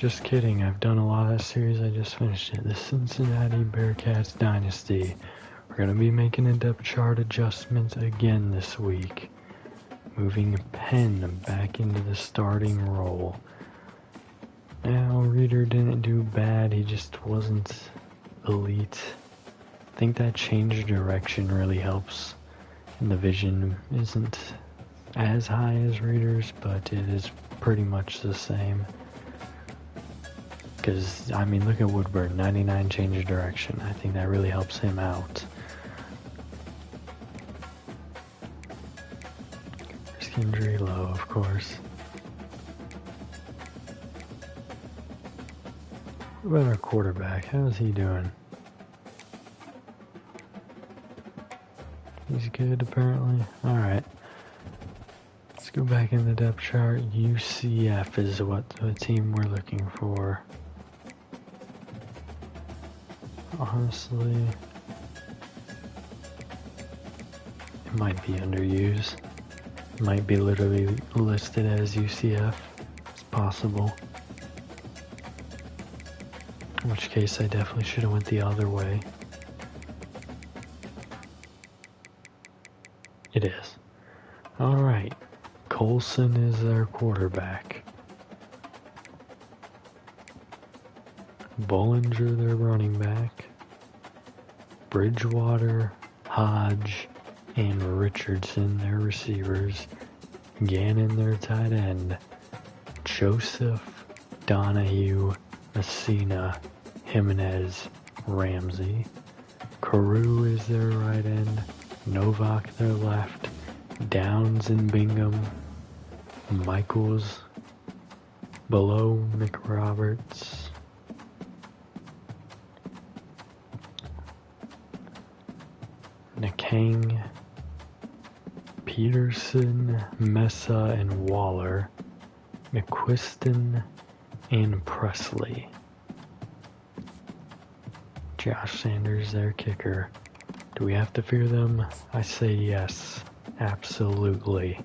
Just kidding, I've done a lot of that series, I just finished it. The Cincinnati Bearcats Dynasty. We're going to be making a depth chart adjustment again this week. Moving Penn back into the starting role. Now, Reader didn't do bad, he just wasn't elite. I think that change of direction really helps. And the vision isn't as high as Reader's, but it is pretty much the same. Because, I mean, look at Woodburn, 99 change of direction. I think that really helps him out. Risk injury low, of course. What about our quarterback? How's he doing? He's good, apparently. Alright. Let's go back in the depth chart. UCF is what the team we're looking for. Honestly, it might be underused. It might be literally listed as UCF. It's possible. In which case, I definitely should have went the other way. It is. Alright. Colson is their quarterback. Bollinger, their running back. Bridgewater, Hodge, and Richardson, their receivers. Gannon, their tight end. Joseph, Donahue, Messina, Jimenez, Ramsey. Carew is their right end. Novak, their left. Downs and Bingham. Michaels, below McRoberts. Nakang, Peterson, Mesa, and Waller, McQuiston, and Presley. Josh Sanders, their kicker. Do we have to fear them? I say yes, absolutely.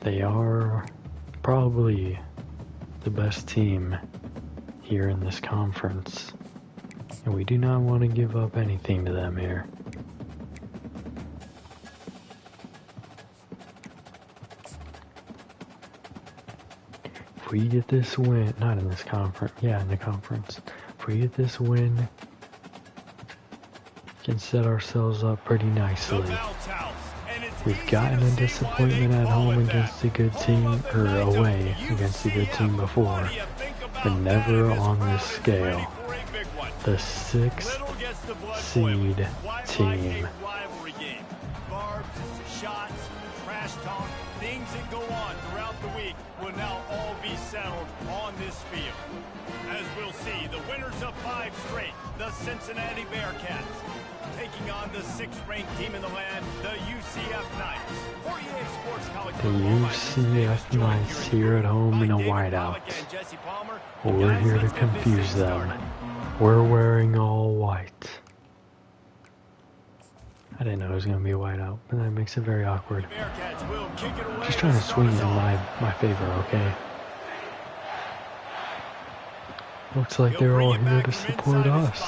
They are probably the best team here in this conference. And we do not want to give up anything to them here. If we get this win, not in this conference, yeah, in the conference. If we get this win, we can set ourselves up pretty nicely. We've gotten a disappointment at home against a good team, or away against a good team before, but never on this scale. The 6th seed team. Barbs, shots, trash talk, things that go on throughout the week will now all be settled on this field. As we'll see, the winners of 5 straight, the Cincinnati Bearcats, taking on the 6th-ranked team in the land, the UCF Knights. 48 Sports College the UCF Knights here at home in a whiteout. We're here to confuse them. We're wearing all white. I didn't know it was going to be a whiteout, but that makes it very awkward. Just trying to swing it in my favor, okay? Looks like they're all here to support us.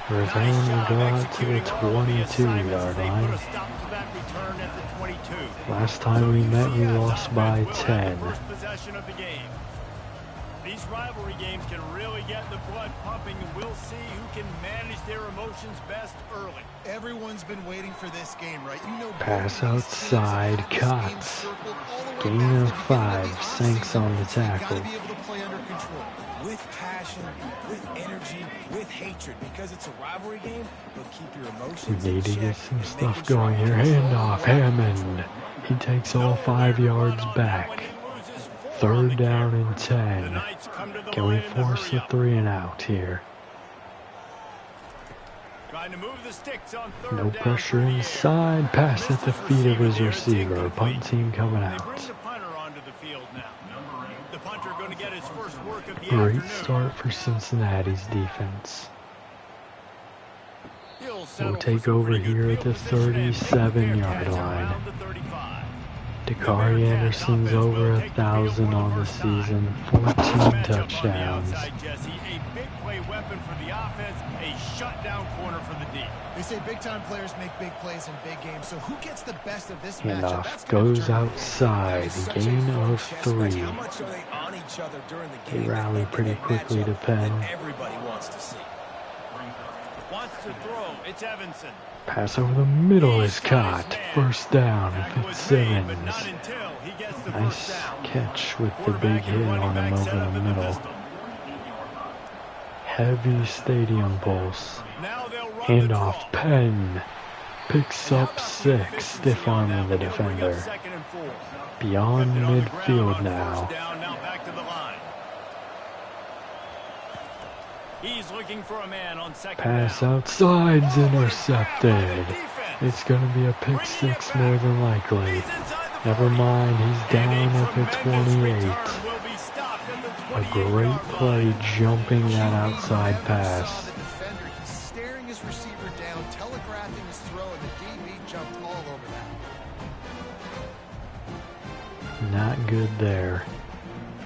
Return will go out to the 22-yard line. Last time we met, we lost by 10. These rivalry games can really get the blood pumping, and we'll see who can manage their emotions best early. Everyone's been waiting for this game, right? You know, pass outside, Cots. Gain of 5, Sanks on the tackle. Be able to play under control. With passion, with energy, with hatred, because it's a rivalry game, but keep your emotions. We need to get some stuff going here. Handoff, Hammond. He takes all 5 yards back. 3rd down and 10. Can we force a 3 and out here? No pressure inside. Pass at the feet of his receiver. Punt team coming out. Great start for Cincinnati's defense. We'll take over here at the 37-yard line. Dakari Anderson's over 1,000 on the season, 14 touchdowns. A big play weapon for the offense, a shutdown corner for the D. They say big-time players make big plays in big games, so who gets the best of this Handoff matchup? goes outside, gain of 3. How much are they on each other during the They game? rally pretty quickly to Penn. Everybody wants to see. Wants to throw, it's Evanson. Pass over the middle is caught. First down, Fitzsimmons. Nice catch with the big hit on him over the middle. Heavy stadium pulse. Handoff, Penn. Picks up 6, stiff arming the defender. Beyond midfield now. He's looking for a man on second Pass down. outside's intercepted. It's going to be a pick 6 more than likely. Never mind, he's down at the 28. A great play jumping that outside pass. He's staring his receiver down, telegraphing his throw, and the DB jumped all over that. Not good there.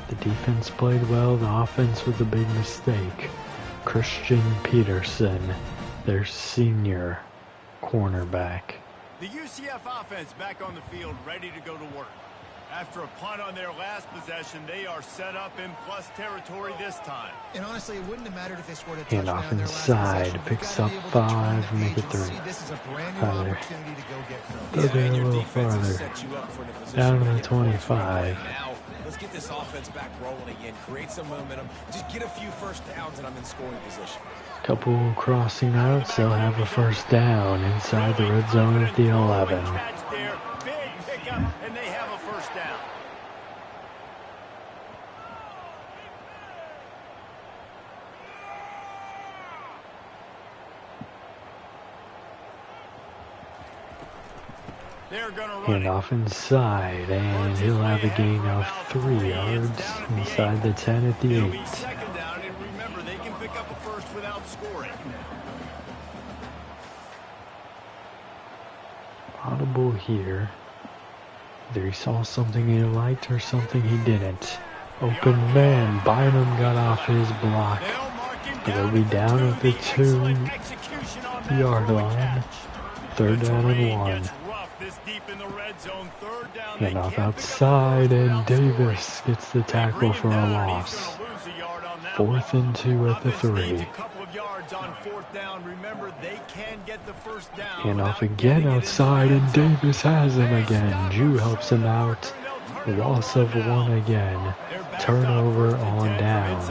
The defense played well, the offense was a big mistake. Christian Peterson, their senior cornerback. The UCF offense back on the field, ready to go to work. After a punt on their last possession, they are set up in plus territory this time. And honestly, it wouldn't have mattered if they scored a Handoff touchdown in their last inside, possession. picks You've up got to be able to turn 5, the make it page and 3. see this is a brand new Farther. opportunity to go get through. They're there a little farther. Down to the 25. Let's get this offense back rolling again. Create some momentum. Just get a few first downs and I'm in scoring position. Couple crossing routes, they'll have a first down inside the red zone at the 11. Big pickup, and they have a first down. Handoff inside, and he'll have a gain of 3 yards inside the 10 at the 8. Second down, and remember, they can pick up a first without scoring. Audible here. Either he saw something he liked or something he didn't. Open man, Bynum got off his block. But they'll be down at the 2-yard line. Third down and 1. Handoff outside, and Davis gets the tackle for a loss. 4th and 2 at the 3. Handoff again outside, and Davis has him again. Jew helps him out. Loss of 1 again. Turnover on downs.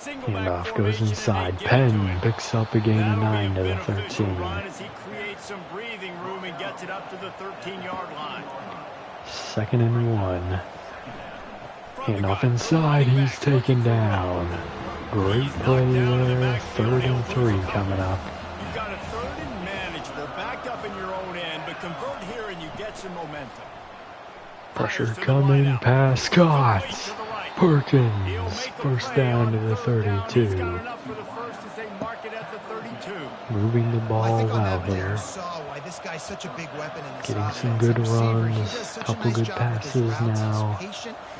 Handoff goes inside. Penn picks up a gain of 9 to the 13. Second and 1. Handoff inside. He's taken down. Great play there. 3rd and 3 coming up. You've got a 3rd and manageable, backed up in your own end, but convert here and you get some momentum. Pressure coming. Pass caught. Perkins, first down to the 32. Moving the ball well here. Getting some good runs, couple good passes now.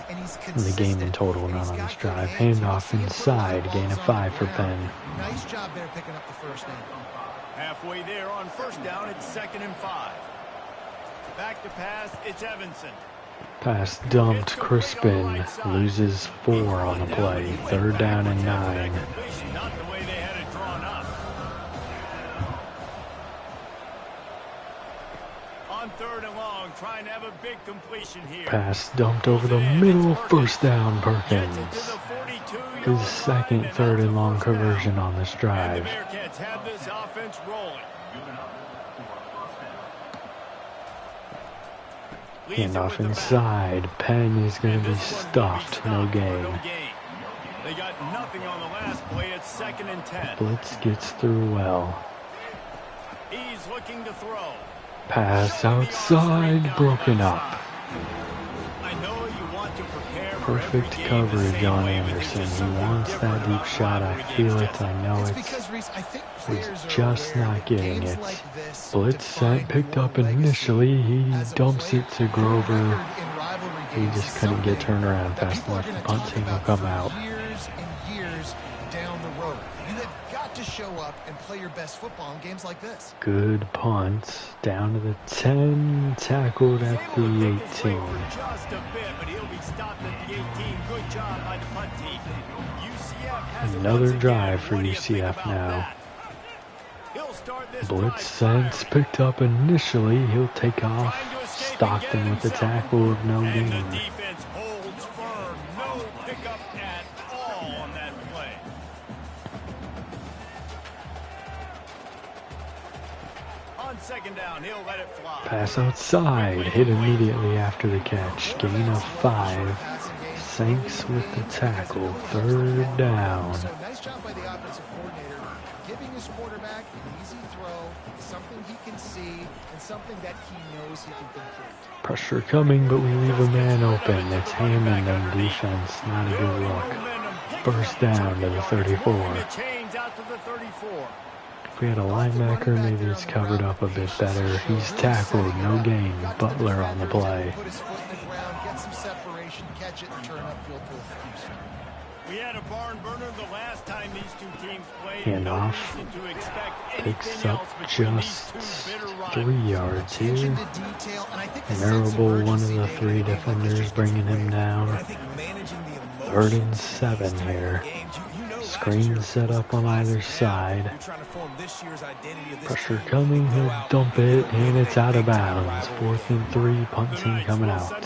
And the game in total not on this drive. Handoff inside, gain of 5 for Penn. Nice job there picking up the first down. Halfway there on first down, it's 2nd and 5. Back to pass, it's Evanson. Pass dumped, Crispin loses 4 on the play. 3rd down and 9. Not the way they had it drawn up. On 3rd and long, trying to have a big completion here. Pass dumped over the middle, first down, Perkins. His 2nd 3rd and long conversion on this drive. The Bearcats have this offense rolling. Handoff inside. Penn is going to be stuffed. No gain. They got nothing on the last play. It's 2nd and 10. Blitz gets through well. He's looking to throw. Pass outside, broken up. I know you want to prepare. Perfect coverage on Anderson. He wants that deep shot. I feel it. I know it. He's just not getting it. Blitz sent, picked up initially. He dumps it to Grover. He just couldn't get turned around fast enough. The punt team will come out. Years and years down the road. You have got to show up and play your best football in games like this. Good punt. Down to the 10. Tackled at the 18. Just a bit, but he'll be stopped at the 18. Good job by the punt team. UCF has another drive for UCF now. Blitz sends, picked up initially. He'll take off. Stockton with the tackle of no gain. The defense holds firm. No pickup at all on that play. On second down, he'll let it fly. Pass outside. Hit immediately after the catch. Gain of 5. Sanks with the tackle. Third down. Nice job by the offensive coordinator, giving his quarterback an easy throw, something he can see, and something that he knows he can complete. Pressure coming, but we leave a man open. It's Hammond on defense. Not a good look. First down to the 34. If we had a linebacker, maybe it's covered up a bit better. He's tackled, no gain. Butler on the play. Put his foot in the ground, get some separation, catch it, and turn upfield for the Houston. We had a barn burner the last time these two teams played. Handoff. Picks up just 3 yards here. Venerable, one of the 3 defenders, bringing him down. 3rd and 7 here. Screen set up on either side. Pressure coming, he'll dump it, and it's out of bounds. 4th and 3, punt team coming out.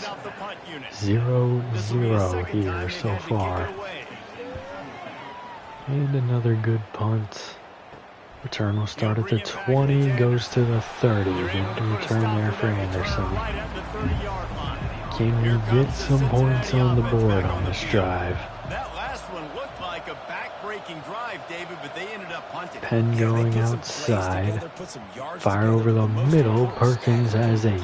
0-0 here so far. And another good punt. Return will start at the 20, goes to the 30. Good return there for Anderson. Can we get some points on the board on this drive? That last one looked like a back-breaking drive, David, but they ended up punting. Penn going outside. Fire over the middle. Perkins has 8.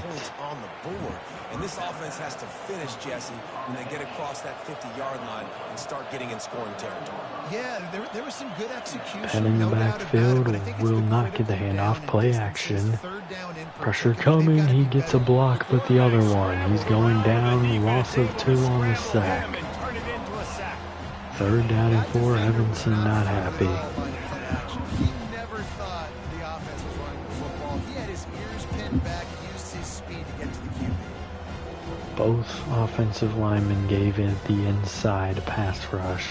And this offense has to finish, Jesse, when they get across that 50-yard line and start getting in scoring territory. Yeah, there was some good execution. Penn in the backfield will not get the handoff. Play action. Pressure coming. He gets a block, but the other one. He's going down. Loss of 2 on the sack. 3rd down and 4. Evanson not happy. He never thought the offense was running the football. He had his ears pinned back and used his speed to get to the QB. Both offensive linemen gave it the inside pass rush.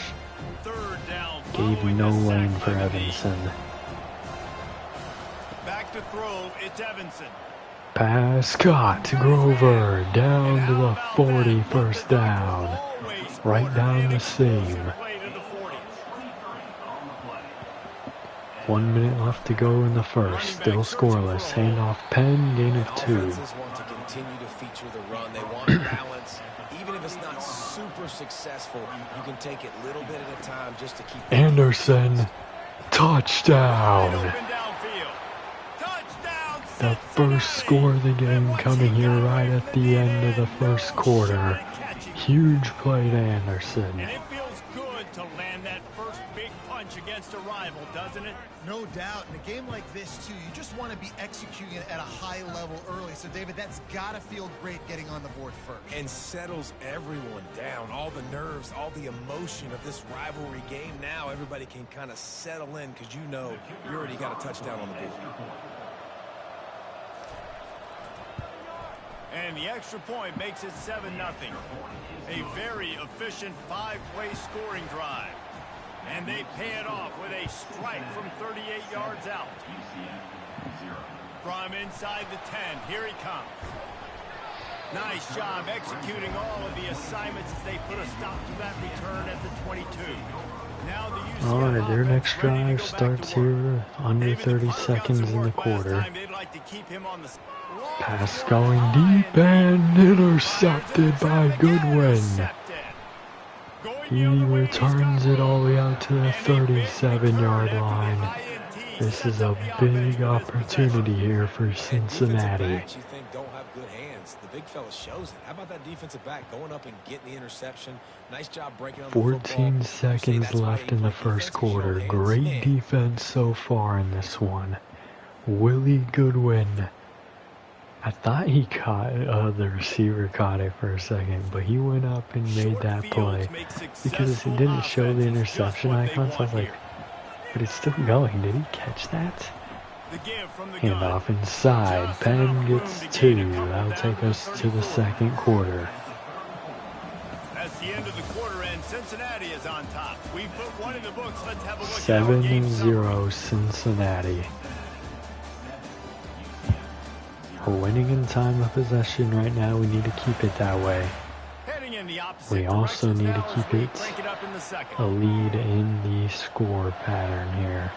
Gave no lane for Evanson. Back to throw, it's Evanson. Pass caught to Grover. Down to the 40, first down. Right down the seam. 1 minute left to go in the first. Still scoreless. Handoff Penn, gain of 2. Want to continue to feature the run. They want balance. Even if it's not super successful, you can take it little bit at a time just to keep Anderson, touchdown. The first score of the game coming here right at the end of the first quarter. Huge play to Anderson. And it feels good to land that first big punch against a rival, doesn't it? No doubt. In a game like this, too, you just want to be executing it at a high level early. So, David, that's got to feel great getting on the board first. And settles everyone down. All the nerves, all the emotion of this rivalry game. Now everybody can kind of settle in because you know you already got a touchdown on the board. And the extra point makes it 7-0. A very efficient 5-play scoring drive. And they pay it off with a strike from 38 yards out. From inside the 10, here he comes. Nice job executing all of the assignments as they put a stop to that return at the 22. Now the All right, their next drive starts here under 30 seconds in the quarter. Pass going deep and intercepted by Goodwin. He returns it all the way out to the 37-yard line. This is a big opportunity here for Cincinnati. The big fella shows it. How about that defensive back going up and getting the interception? Nice job breaking on the 14 seconds left in the first quarter. Great defense so far in this one. Willie Goodwin. I thought he caught, the receiver caught it for a second, but he went up and made that play because it didn't show the interception icon, so I was like, but it's still going. Did he catch that? Handoff inside. Penn gets 2. That'll take us to the second quarter. That's the end of the quarter, and Cincinnati is on top. We put one in the books. Let's have a look 7-0 Cincinnati. We're winning in time of possession right now. We need to keep it that way. We also need to keep it a lead in the score pattern here.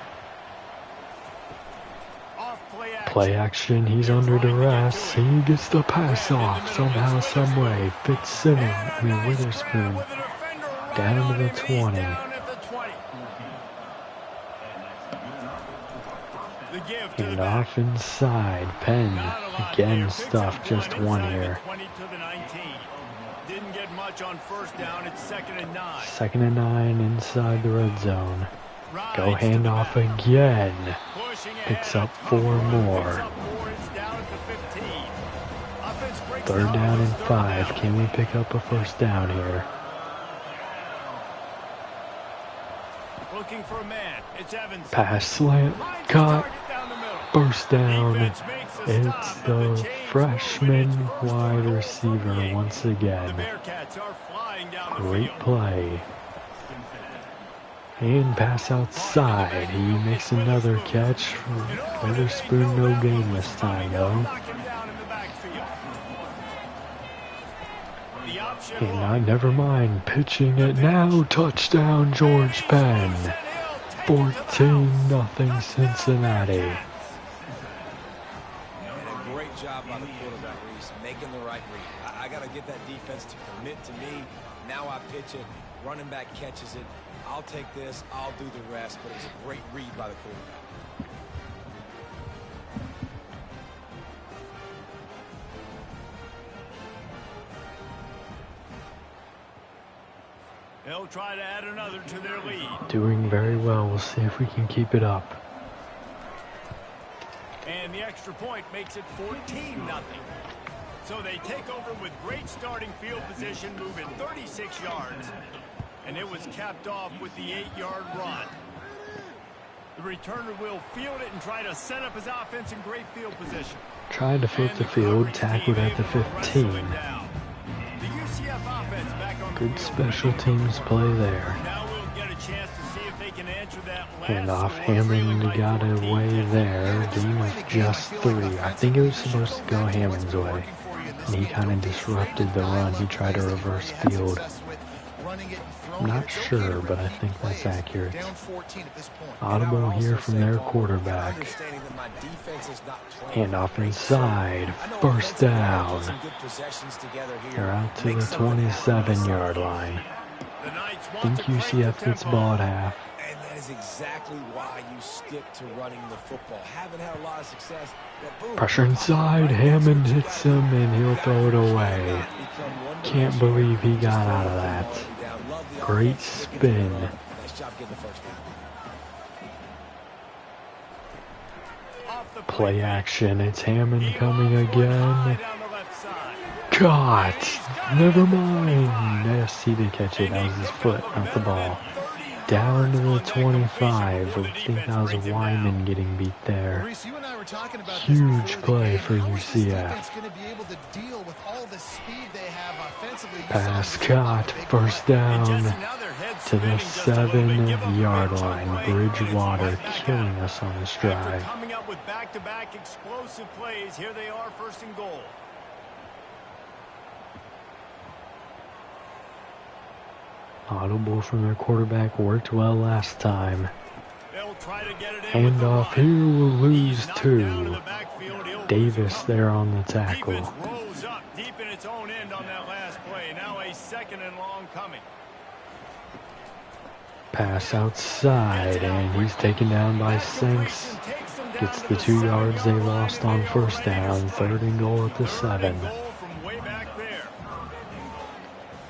Play action, he's under duress. He gets the pass off somehow, someway. Witherspoon down to the 20. And off inside. Penn again stuffed just one here. Didn't get much on first down. It's 2nd and 9. 2nd and 9 inside the red zone. Go handoff again. Picks up 4 more. 3rd down and 5. Can we pick up a first down here? Looking for a man. It's Evans. Pass slant. Caught. First down. It's the freshman wide receiver once again. Great play. And pass outside. He makes another catch. Witherspoon no gain this time though. And never mind. Pitching it now. Touchdown George Penn. 14-0 Cincinnati. Job by the quarterback, Reese, making the right read. I got to get that defense to commit to me. Now I pitch it. Running back catches it. I'll take this. I'll do the rest. But it was a great read by the quarterback. They'll try to add another to their lead. Doing very well. We'll see if we can keep it up. And the extra point makes it 14-0. So they take over with great starting field position, moving 36 yards. And it was capped off with the 8-yard run. The returner will field it and try to set up his offense in great field position. Tried to flip the field, tackled at the 15. The UCF offense back on good special teams play there. Now we'll get a chance to see if they can answer that last Handoff, Hammond got away there. Dean was just 3. I think it was supposed to go Hammond's way. And he kind of disrupted the run. He tried to reverse field. I'm not sure, but I think that's accurate. Audible here from their quarterback. Handoff inside. First down. They're out to the 27-yard line. I think UCF gets ball at half. And that is exactly why you stick to running the football. Haven't had a lot of success. Pressure inside. Hammond hits him and he'll throw it away. Can't believe he got out of that. Great spin. Play action. It's Hammond coming again. Caught. Never mind. Yes, he did catch it. That was his foot, not the ball. Down to the 25. I think that was Wyman getting beat there. Huge play for UCF. Pass caught. First down to the 7-yard line. Bridgewater killing us on this drive. Coming up with back-to-back explosive plays. Here they are, 1st and goal. Audible from their quarterback worked well last time. Handoff here will lose 2. Davis there on the tackle. Rose up deep in its own end on that last play. Now a 2nd and long coming. Pass outside, and he's taken down by Sinks. Gets the 2 yards they lost on first down. 3rd and goal at the 7.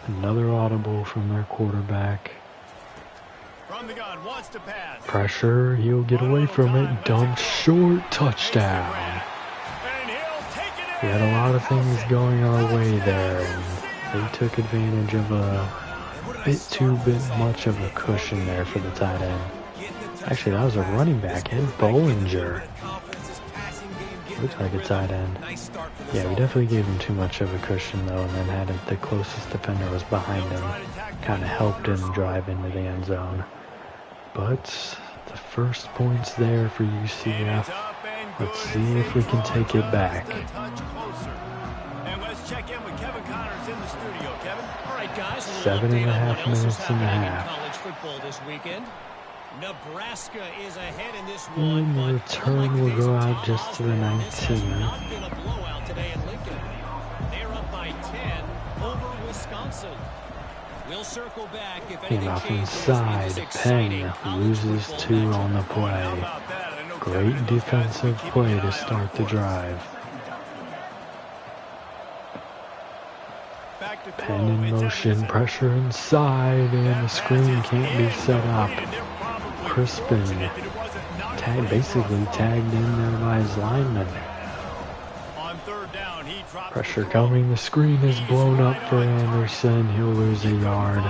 Another audible from their quarterback. From the gun, wants to pass. Pressure, he'll get away from it. Dump short, touchdown. And he'll take it We had a lot of things going our way there, and they took advantage of a bit much of a cushion there for the tight end. Actually, that was a running back, Ed Bollinger. Looks like a tight end. Yeah, we definitely gave him too much of a cushion, though, and then had the closest defender was behind him. Kind of helped him drive into the end zone. But the first point's there for UCF. Let's see if we can take it back. And let's check in with Kevin Connors in the studio. Kevin? All right, guys. 7.5 minutes in the half. College football this weekend. Nebraska is ahead in this one. And the return will go out just to the 19. Not been a blowout today in Lincoln. They're up by 10 over Wisconsin. We'll circle back if anything Off changes. inside, Penn loses 2 on the play. Great defensive play to start the drive. Penn in motion, pressure inside, and the screen can't be set up. Crispin basically tagged in there by his lineman. Pressure coming, the screen is blown up for Anderson, he'll lose a yard.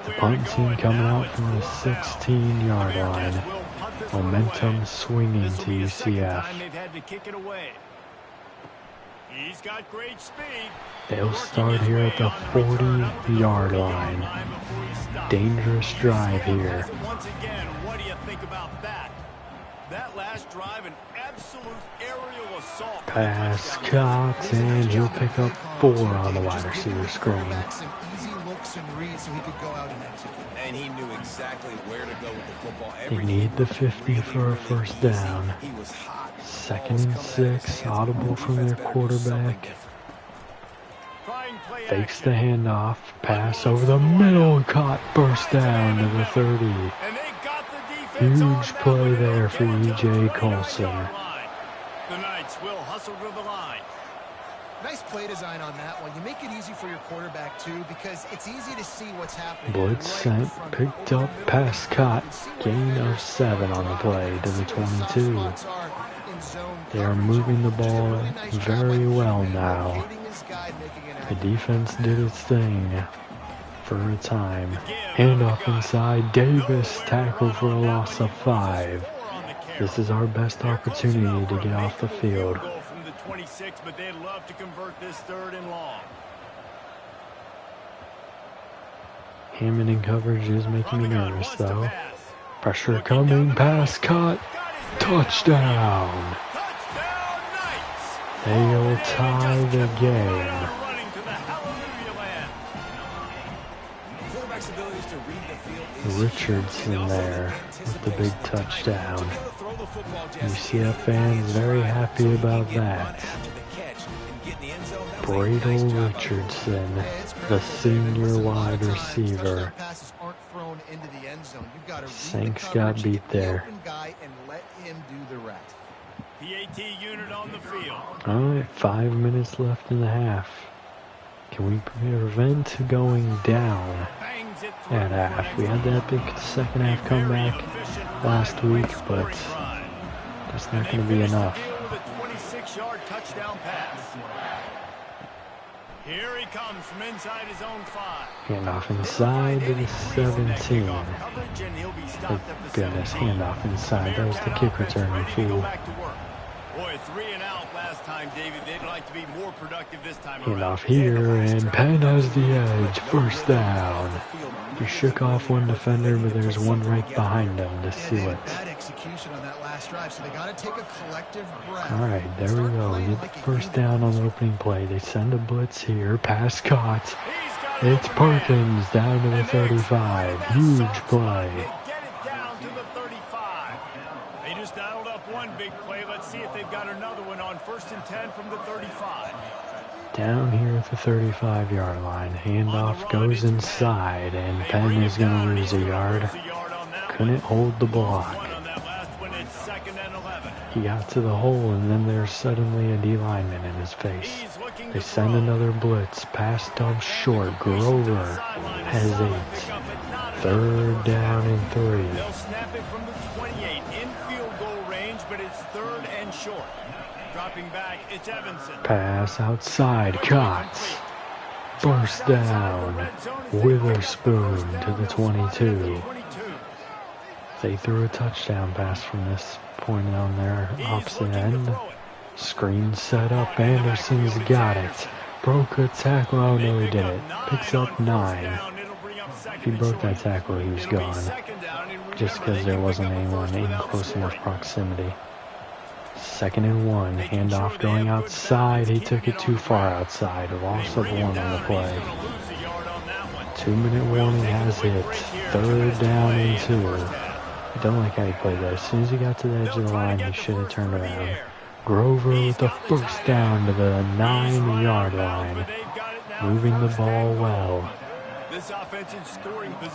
The punt team coming out from the 16-yard line. Momentum swinging to UCF. He's got great speed. They'll start here at the 40-yard line. Dangerous drive here. Once again, what do you think about that? That last drive, an absolute aerial assault. Pass caught, and he'll pick up 4 on the wide receiver screen. And he knew exactly where to go with the football. They need the 50 for a first down. 2nd and 6, audible from their quarterback. Fakes the handoff, pass over the middle, caught, first down to the 30. Huge play there for E.J. Colson. The Knights will hustle to the line. Nice play design on that one. You make it easy for your quarterback, too, because it's easy to see what's happening. Blitz sent, picked up, pass caught, gain of 7 on the play to the 22. They are moving the ball very well now. The defense did its thing for a time. Handoff inside, Davis tackle for a loss of 5. This is our best opportunity to get off the field. From the 26, but they'd love to convert this 3rd and long. Hammond in coverage is making me nervous, though. Pressure coming, pass caught, touchdown! They'll tie the game. Richardson there with the big touchdown. UCF fans very happy about that. Bradel Richardson, the senior wide receiver. Sanks got beat there. PAT unit on the field. Alright, 5 minutes left in the half. Can we prevent going down at half? We had that big second half comeback last week, but that's not going to be enough. Here he comes from inside his own 5. Handoff inside to the 17. Oh goodness, handoff inside. That was the kick return fool. Boy, 3 and out last time, David. They'd like to be more productive this time. Handoff here, and Penn has the edge. First down. He shook off one defender, but there's one right behind him to seal it. Alright, there we go. We get the first down on the opening play. They send a blitz here. Pass caught. It's Perkins down to the 35. Huge play. Get it down to the 35. They just dialed up one big play. Let's see if they've got another one on 1st and 10 from the 35. Down here at the 35-yard line. Handoff goes inside, and Penn is going to lose a yard. Couldn't hold the block. He got to the hole, and then there's suddenly a D lineman in his face. They send another blitz. Pass dump short. Grover has 8. 3rd down and 3. They'll snap it from the 28 in field goal range, but it's 3rd and short. Dropping back, it's Evanson. Pass outside, caught. First down, Witherspoon to the 22. They threw a touchdown pass from this point on their opposite end. Screen set up, Anderson's got it. Broke a tackle, oh no he didn't. Picks up 9. If he broke that tackle, he was gone. Just because there wasn't anyone in close enough proximity. 2nd and 1, handoff going outside. He took it too far outside. Loss of 1 on the play. 2-minute warning has hit. 3rd down and 2. I don't like how he played that. As soon as he got to the edge of the line, he should have turned around. Grover with the first down to the 9-yard line. Moving the ball well.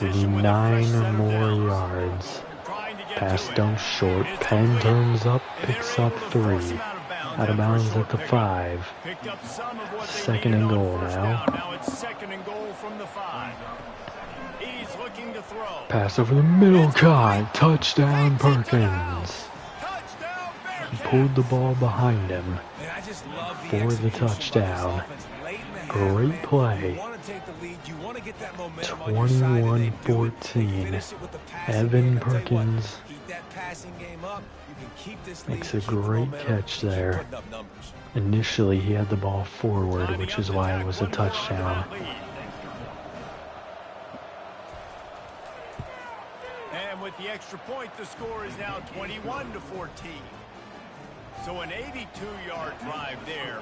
We need 9 or more yards. Pass dump short. Penn turns up, picks up 3. Out of bounds at the 5. 2nd and goal now. Pass over the middle, caught. Touchdown, Perkins. He pulled the ball behind him for the touchdown. Great play. 21-14. Evan Perkins makes a great catch there. Initially, he had the ball forward, which is why it was a touchdown. And with the extra point, the score is now 21-14. So an 82-yard drive there.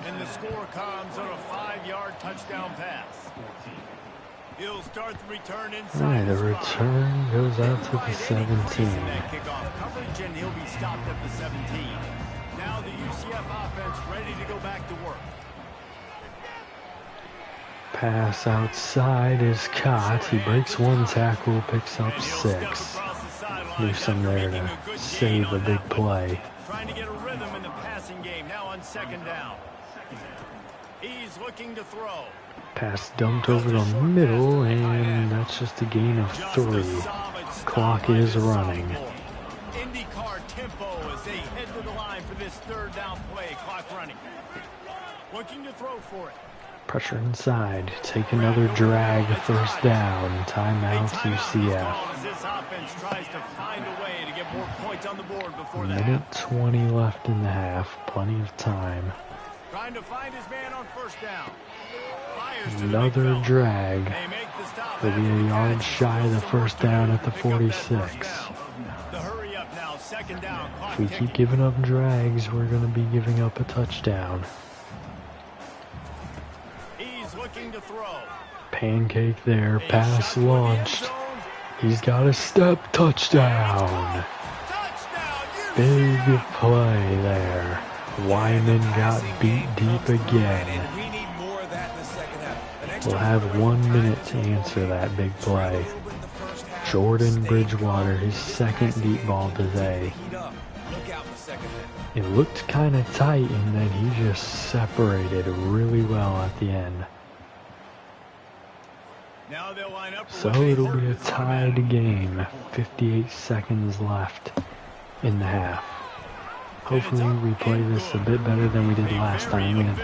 And the score comes on a 5-yard touchdown pass. He'll start the return inside. Alright, the return goes out to the 17. Kickoff coverage, and he'll be stopped at the 17. Now the UCF offense ready to go back to work. Pass outside is caught. He breaks 1 tackle, picks up 6. Newsom there to save a big play. Trying to get a rhythm in the passing game now on 2nd down. He's looking to throw. Pass dumped over the middle, and that's just a gain of 3. Clock is running. IndyCar tempo as they head to the line for this 3rd down play. Clock running. Looking to throw for it. Pressure inside. Take another drag. 1st down. Timeout UCF. This offense tries to find a way to get more points on the board before the Minute half. 20 left in the half. Plenty of time. Trying to find his man on 1st down. Another drag. Will be a yard shy of the 1st down at the 46. If we keep giving up drags, we're going to be giving up a touchdown. He's looking to throw. Pancake there, pass launched. He's got a step, touchdown. Big play there. Wyman got beat deep again. We'll have 1 minute to answer that big play. Jordan Bridgewater, his 2nd deep ball today. It looked kind of tight, and then he just separated really well at the end. So it'll be a tied game. 58 seconds left in the half. Hopefully we play this a bit better than we did last time. We had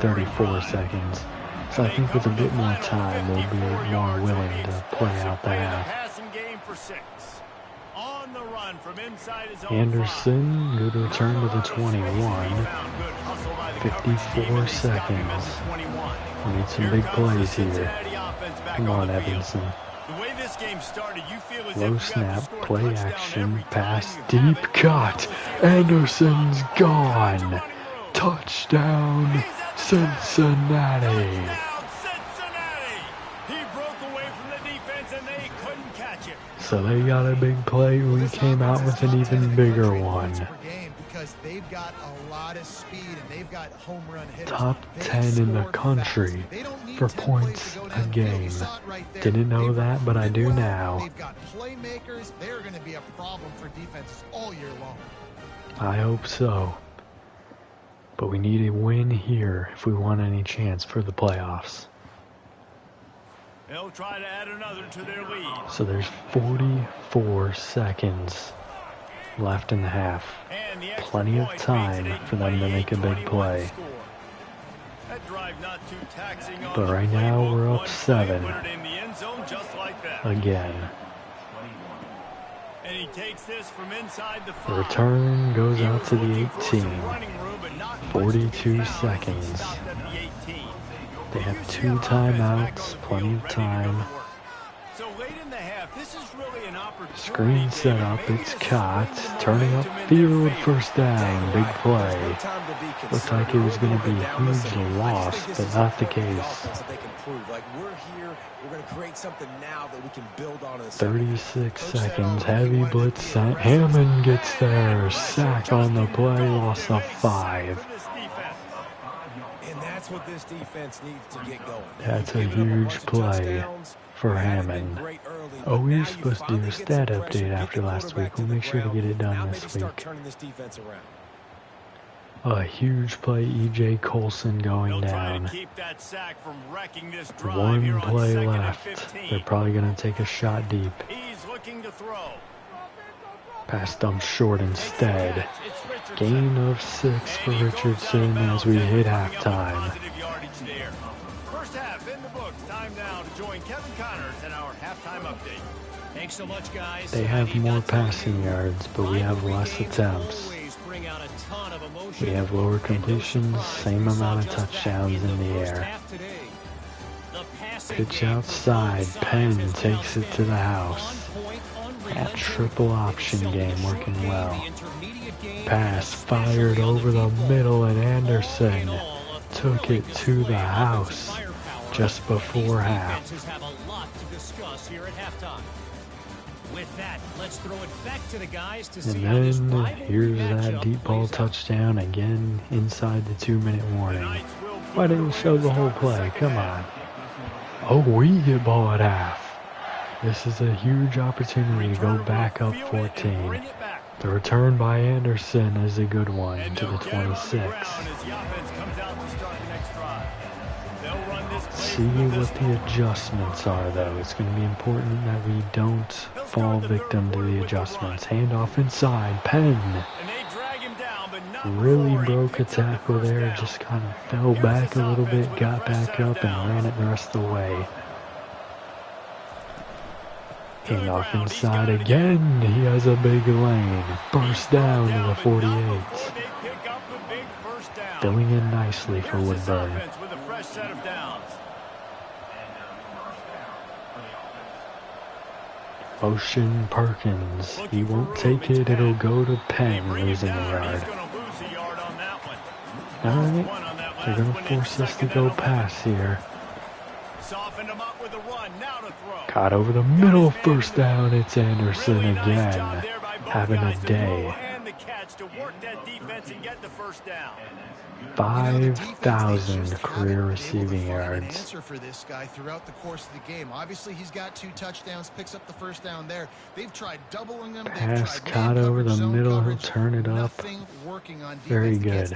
34 seconds. So I think with a bit more time, we'll be more willing to play out the half. Anderson, good return to the 21. 54 seconds. We need some big plays here. Come on, Evanson. Low snap, play action, pass deep, cut. Anderson's gone. Touchdown, Cincinnati. So they got a big play. We came out with an even bigger one. Top 10 in the country for points a game. Didn't know that, but I do now. They've got playmakers. They're going to be a problem for defenses all year long. I hope so. But we need a win here if we want any chance for the playoffs. They'll try to add another to their lead. So there's 44 seconds left in the half. Plenty of time for them to make a big play. But right now we're up 7. Again. And he takes this from inside the 5. The return goes out to the 18. 42 seconds. They have 2 timeouts, plenty of time. So late in the half, this is really an opportunity. Screen set up, it's caught. Turning up field, first down, big play. Looked like it was going to be a huge loss, but not the case. 36 seconds, heavy blitz sent. Hammond gets there, sack on the play, loss of 5. That's what this defense needs to get going. That's a huge play for Hammond. Oh, we were supposed to do a stat update after last week. We'll make sure to get it done this week. A huge play, E.J. Colson going down. 1 play left. They're probably going to take a shot deep. Pass dump short instead. Gain of 6 for Richardson as we hit halftime. First half in the books. Time now to join Kevin Connors in our halftime update. Thanks so much, guys. They have more passing yards, but we have less attempts. We have lower completions, same amount of touchdowns in the air. Pitch outside, Penn takes it to the house. That triple option game working well. Pass fired over the middle, and Anderson took it to the house just before half. And then here's that deep ball touchdown again inside the 2-minute warning. Why didn't we show the whole play? Come on. Oh, we get ball at half. This is a huge opportunity to go back up 14. The return by Anderson is a good one to the 26. See what the adjustments are, though. It's going to be important that we don't fall victim to the adjustments. Handoff inside. Penn really broke a tackle there. Just kind of fell back a little bit, got back up, and ran it the rest of the way. Handoff inside again. He has a big lane. First down to the 48. Filling in nicely for Woodburn. Motion Perkins. He won't take it. It'll go to Penn, losing a yard. Alright. They're going to force us to go pass here. Caught over the middle, first down. It's Anderson again, having a day. 5,000 career receiving yards. For this guy throughout the course of the game. Obviously, he's got 2 touchdowns, picks up the first down there. They've tried doubling him. Pass caught over the middle, he'll turn it up. Very good.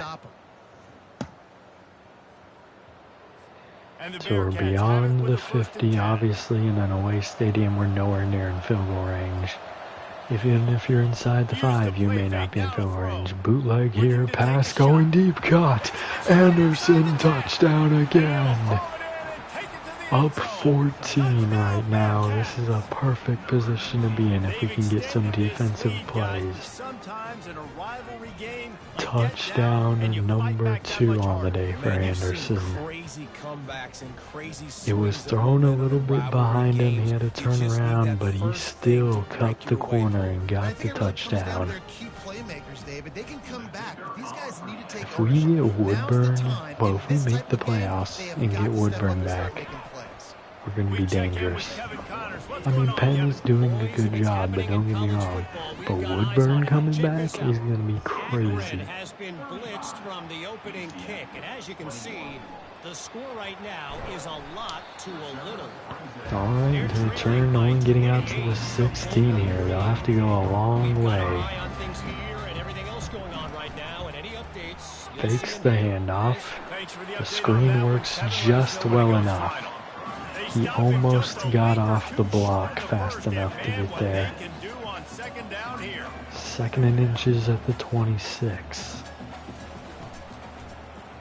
So we're beyond the 50, obviously, in an away stadium. We're nowhere near in field goal range. Even if you're inside the 5, you may not be in field goal range. Bootleg here, pass going deep, caught. Anderson, touchdown again. Up 14 right now. This is a perfect position to be in if we can get some defensive plays. Touchdown number 2 on the day for Anderson. It was thrown a little bit behind him. He had to turn around, but he still cut the corner and got the touchdown. If we get Woodburn, well, if we make the playoffs and get Woodburn back, we're going to be dangerous. I mean, Penn is doing a good job, but don't get me wrong. But Woodburn coming back is going to be crazy. Has been blitzed from the opening kick, and as you can see, the score right now is a lot to a little. All right, the return only getting out to the 16 here. They'll have to go a long way. Fakes the handoff. The screen works just well enough. He almost got off the block fast enough to get there. 2nd and inches at the 26.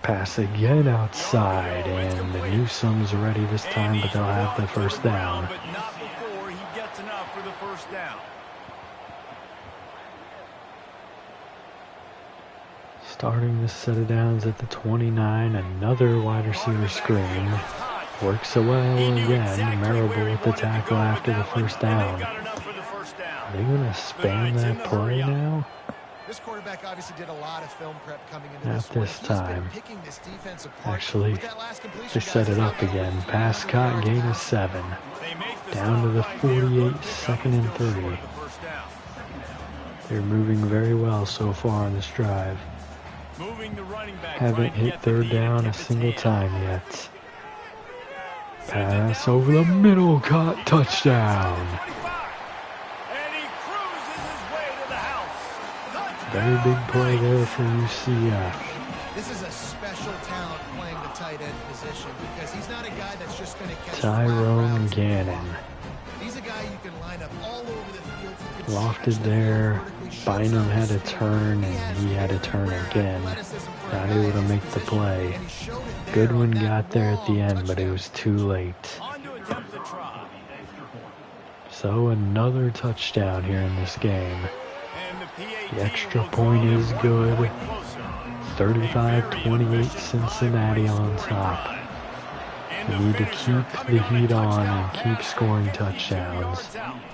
Pass again outside, and the Newsome's ready this time, but they'll have the first down. Starting this set of downs at the 29, another wide receiver screen. Works so well again. Marable with the tackle after the first down. Are they going to spam that play now? This quarterback obviously did a lot of film prep coming into Not this time. Actually, they set set it up again. Pass caught, gain of 7. Down to the 48, 2nd and 3. They're moving very well so far on this drive. Haven't hit 3rd down a single time yet. Pass over the middle, caught, touchdown. Very big play there for UCF. This is a special talent playing the tight end position because he's not a guy that's just going to catch Tyrone Gannon. He's a guy you can line up all over the field. Lofted there. Bynum had a turn, and he had a turn again. Not able to make the play. Goodwin got there at the end, but it was too late. So another touchdown here in this game. The extra point is good. 35-28 Cincinnati on top. We need to keep the heat on and keep scoring touchdowns.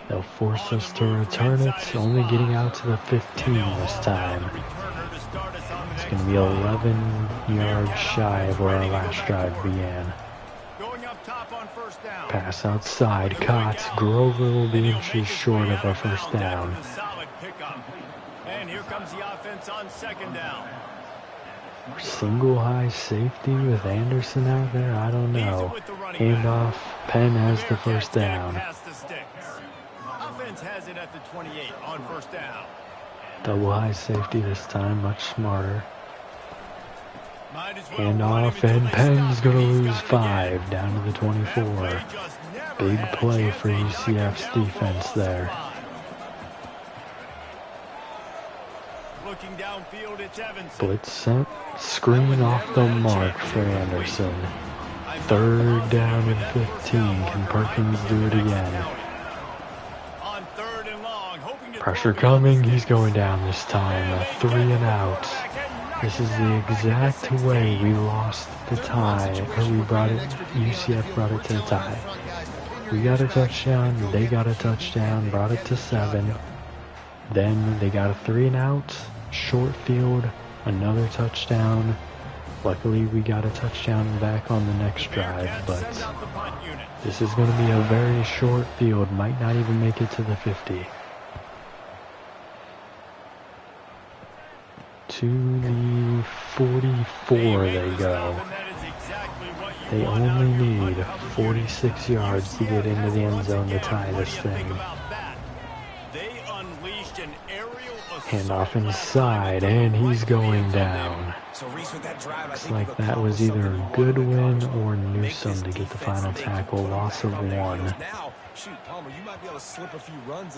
They'll force us to return it, only getting out to the 15 this time. It's going to be 11 yards shy of where our last drive began. Pass outside, caught. Grover will be inches short of our first down. And here comes the offense on 2nd down. Single high safety with Anderson out there? I don't know. Handoff. Penn has the first down. Offense has it at the 28 on 1st down. Double high safety this time, much smarter. Handoff, and Penn's going to lose 5 down to the 24. Big play for UCF's defense there. Blitz sent. Screen off the mark for Anderson. 3rd down and 15. Can Perkins do it again? Pressure coming. He's going down this time. A 3 and out. This is the exact way we lost the tie, or we brought it, UCF brought it to the tie. We got a touchdown, they got a touchdown, brought it to 7. Then they got a 3 and out, short field, another touchdown. Luckily we got a touchdown back on the next drive, but this is going to be a very short field, might not even make it to the 50. To the 44 they go. They only need 46 yards to get into the end zone to tie this thing. Handoff inside, and he's going down. Looks like that was either Goodwin or Newsome to get the final tackle. Loss of 1.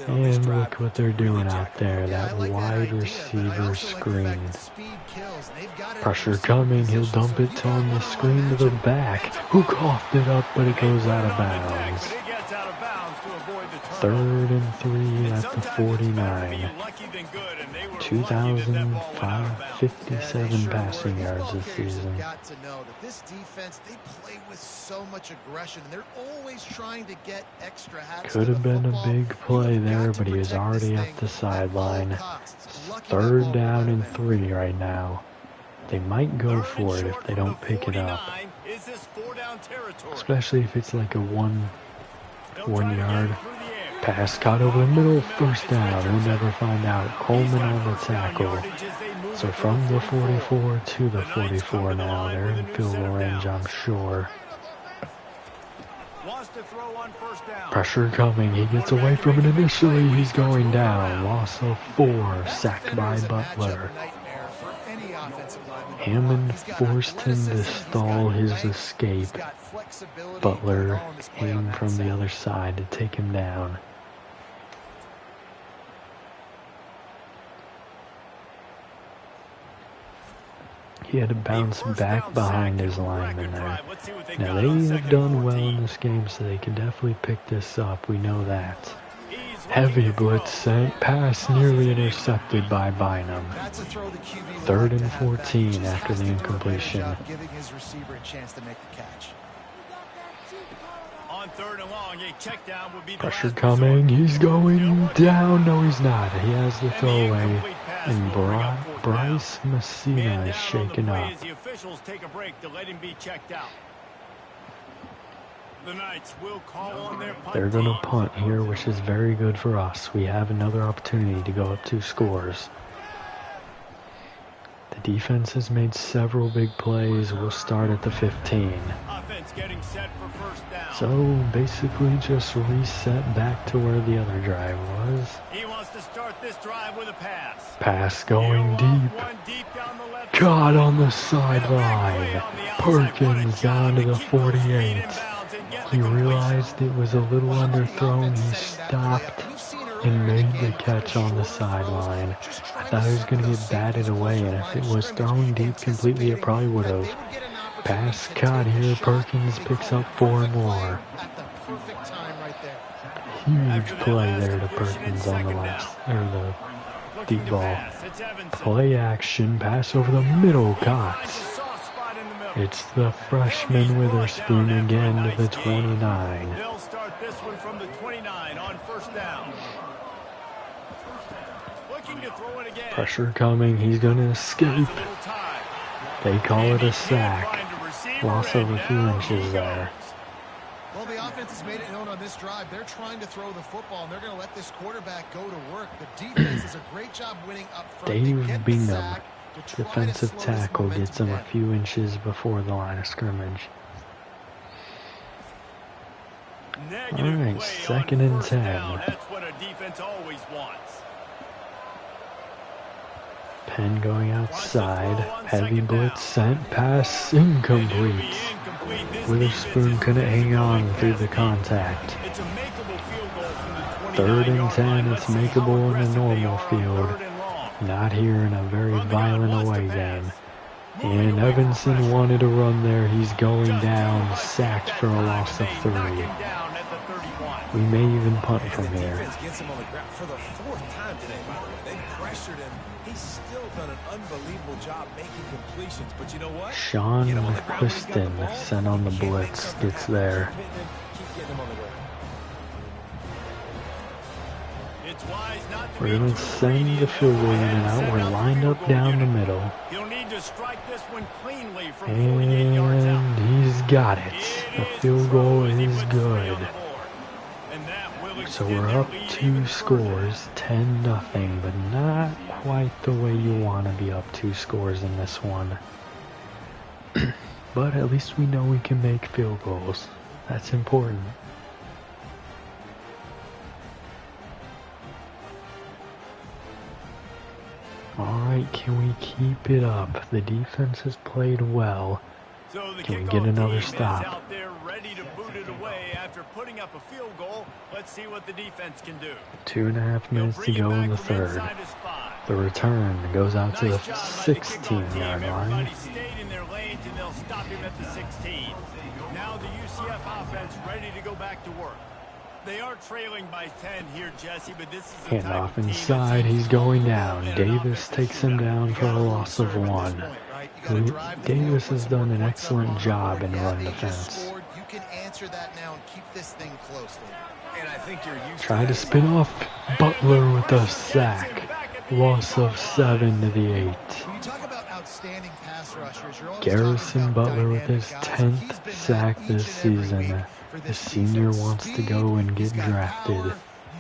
And look what they're doing out there, that wide receiver screen. Pressure coming, he'll dump it on the screen to the back. Who coughed it up, but it goes out of bounds. 3rd and 3 at the 49. 2,557 passing yards this season. Got to know that this defense, they play with so much aggression, and they're always trying to get extra hats. Could have been a big play there, but he was already up the sideline. 3rd down and 3 right now. They might go for it if they don't pick it up. Especially if it's like a one yard pass caught over the middle, 1st down. We'll never find out. Coleman on the tackle. So from the 44 to the 44 now. They're in field goal range, I'm sure. Pressure coming. He gets away from it initially. He's going down. Loss of 4. Sacked by Butler. Hammond forced him to stall his escape. Butler came from the other side to take him down. He had to bounce back behind his lineman there. Now they have done well in this game, so they can definitely pick this up. We know that. Heavy blitz sent, pass nearly intercepted by Bynum. 3rd and 14 after the incompletion. Pressure coming, he's going down. No, he's not. He has the throwaway, and Bryce Messina is shaken up. They're going to punt here, which is very good for us. We have another opportunity to go up 2 scores. The defense has made several big plays. We'll start at the 15. So basically just reset back to where the other drive was. He wants to start this drive with a pass. Pass going deep. Caught on the sideline. Perkins down to the 48. He realized it was a little underthrown. He stopped and made the catch on the sideline. I thought it was going to get batted away, and if it was thrown deep completely, it probably would have. Pass caught here. Perkins picks up 4 more. Huge play there to Perkins on the last, or the deep ball. Play action, pass over the middle, Cox. It's the freshman Witherspoon again to the 29. They'll start this one from the 29 on 1st down. Looking to throw it again. Pressure coming, he's going to escape. They call it a sack. Loss of a few inches there. Well, the offense has made it known on this drive. They're trying to throw the football, and they're going to let this quarterback go to work. The defense does a great job winning up front. Dave Bingham, defensive tackle, gets him a few inches before the line of scrimmage. All right, 2nd and 10. That's what a defense always wants. Penn going outside. Heavy blitz sent. Pass incomplete. Witherspoon couldn't hang on through the contact. 3rd and 10. It's makeable in a normal field. Not here in a very violent away game. And Evanson wanted to run there. He's going down. Sacked for a loss of 3. We may even punt from here. For the 4th time today, by the way. They pressured him. He's still done an unbelievable job making completions, but you know what? Sean McQuiston sent on the blitz, gets there. We're going to send the field goal in and out. We're lined up down the middle. And he's got it. The field goal is good. So we're up 2 scores, 10-0, but not quite the way you want to be up 2 scores in this one. But at least we know we can make field goals. That's important. Alright, can we keep it up? The defense has played well. Can we get another stop? Putting up a field goal. Let's see what the defense can do. 2.5 minutes to go in the 3rd. The return goes out to the 16-yard line. Stayed in their lanes, and they'll stop him at the 16. Now the UCF offense ready to go back to work. They are trailing by 10 here, Jesse, but this is the handoff inside. He's going down. Davis takes him down for a loss of 1. Davis has done an excellent job in run defense. Can answer that now and keep this thing close. And I think you're used Try to spin off. Butler with a sack. Loss of 7 to the 8. When you talk about outstanding pass rushers, you're Garrison Butler with his 10th sack this season. The senior wants to go and get drafted. You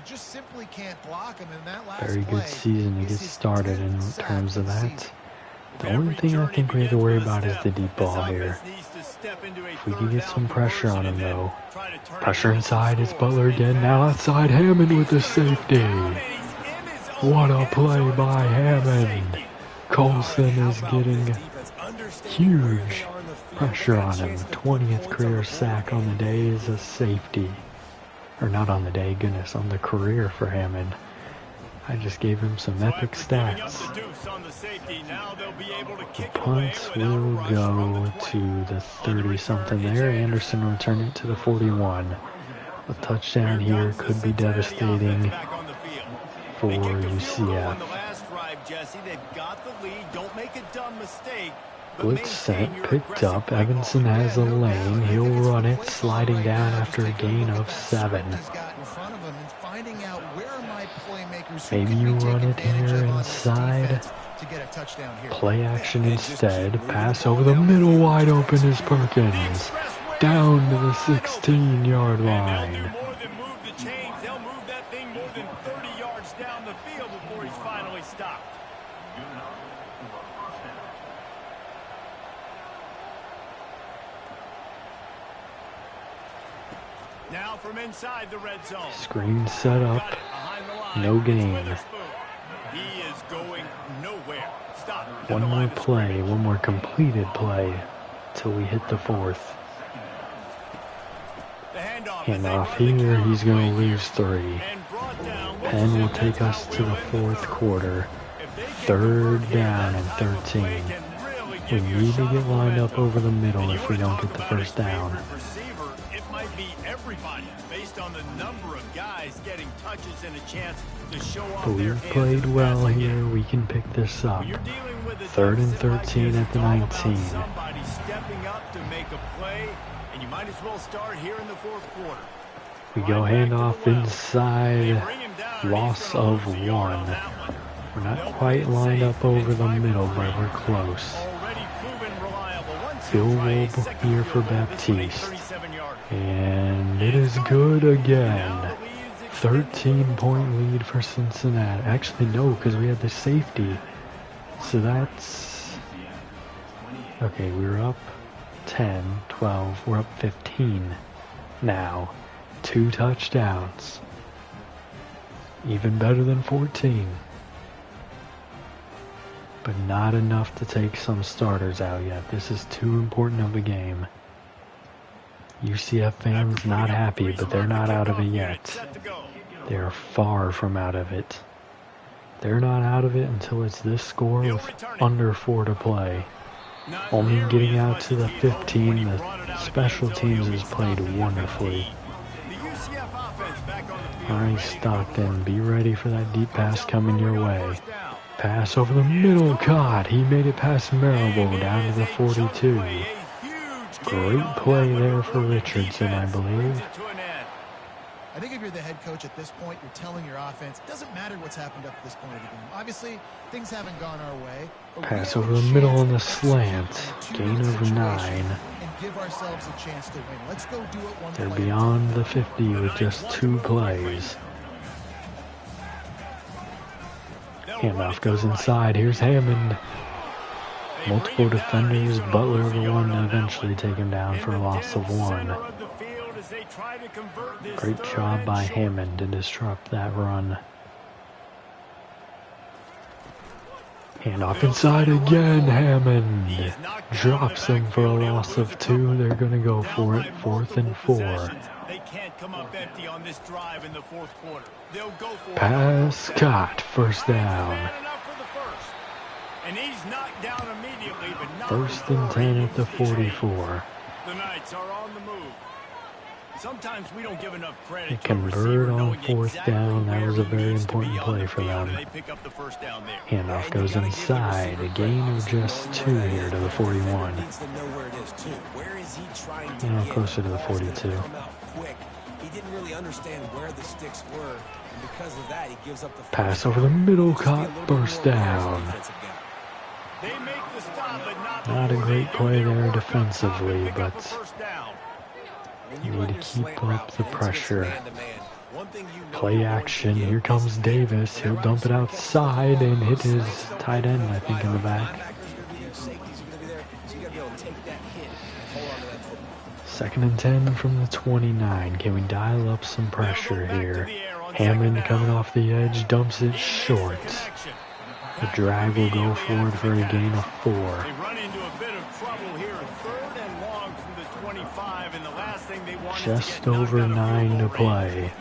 just simply can't block him in that last Very good season to get started in terms of that. The only thing I think we have to worry about is the deep ball here. If we can get some pressure on him, though. Pressure inside, it's Butler again. Now outside, Hammond with the safety. What a play by Hammond. Colson is getting huge pressure on him. 20th career sack on the day is a safety. Or not on the day, goodness, on the career for Hammond. I just gave him some epic stats. The punt will go to the 30-something there. Anderson returned it to the 41. A touchdown here could be devastating for UCF. Blitz set, picked up. Evanson has a lane. He'll run it, sliding down after a gain of 7. Maybe you run it here inside. Play action instead. Pass over the middle, wide open is Perkins. Down to the 16-yard line. Now from inside the red zone. Screen set up. No gain. He is going nowhere. Stop. One more play, one more completed play till we hit the 4th. Handoff here, he's going to lose 3. Penn will take us to the 4th quarter. 3rd down and 13. We need to get lined up over the middle if we don't get the first down. But we've played well here. We can pick this up. 3rd and 13 at the 19. We go handoff inside. Loss of 1. We're not quite lined up over the middle, but we're close. Field goal here for Baptiste. And it is good again. 13-point lead for Cincinnati. Actually, no, because we had the safety. So that's... Okay, we were up 10, 12. We're up 15 now. 2 touchdowns. Even better than 14. But not enough to take some starters out yet. This is too important of a game. UCF fans not happy, but they're not out of it yet. They are far from out of it. They're not out of it until it's this score with under 4 to play. Only getting out to the 15, the special teams has played wonderfully. Alright, Stockton, be ready for that deep pass coming your way. Pass over the middle, caught. He made it past Marable down to the 42. Great play there for Richardson, I believe. I think if you're the head coach at this point, you're telling your offense, it doesn't matter what's happened up to this point of the game. Obviously, things haven't gone our way. Pass over the middle on the slant. Gain of 9. And give ourselves a chance to win. Let's go do it one They're play. beyond the 50 with just 2 plays. Handoff goes inside. Here's Hammond. Multiple defenders. Butler the one to eventually take him down for a loss of 1. Great job by Hammond to disrupt that run. Handoff inside again. Hammond drops him for a loss of 2. They're going to go for it. 4th and 4. They can't come up empty on this drive in the 4th quarter. They'll go for Pass caught. 1st down. And he's knocked down immediately, but not 1st and 10 at the 44. The Knights are on the move. Sometimes we don't give enough credit. They convert on 4th down. That was a very important play for them. Handoff goes inside. A gain of just 2 here to the 41. Closer to the 42. He didn't really understand where the sticks were, and because of that, he gives up the pass over the middle, caught, burst down. Not a great play there defensively, but you need to keep up the pressure. Play action. Here comes Davis. He'll dump it outside and hit his tight end, I think, in the back. 2nd and 10 from the 29. Can we dial up some pressure here? Hammond coming off the edge, dumps it short. The drive will go forward for a gain of 4. They run into a bit of trouble here. 3rd and long from the 25, and the last thing they want Just is to get over 9 to play.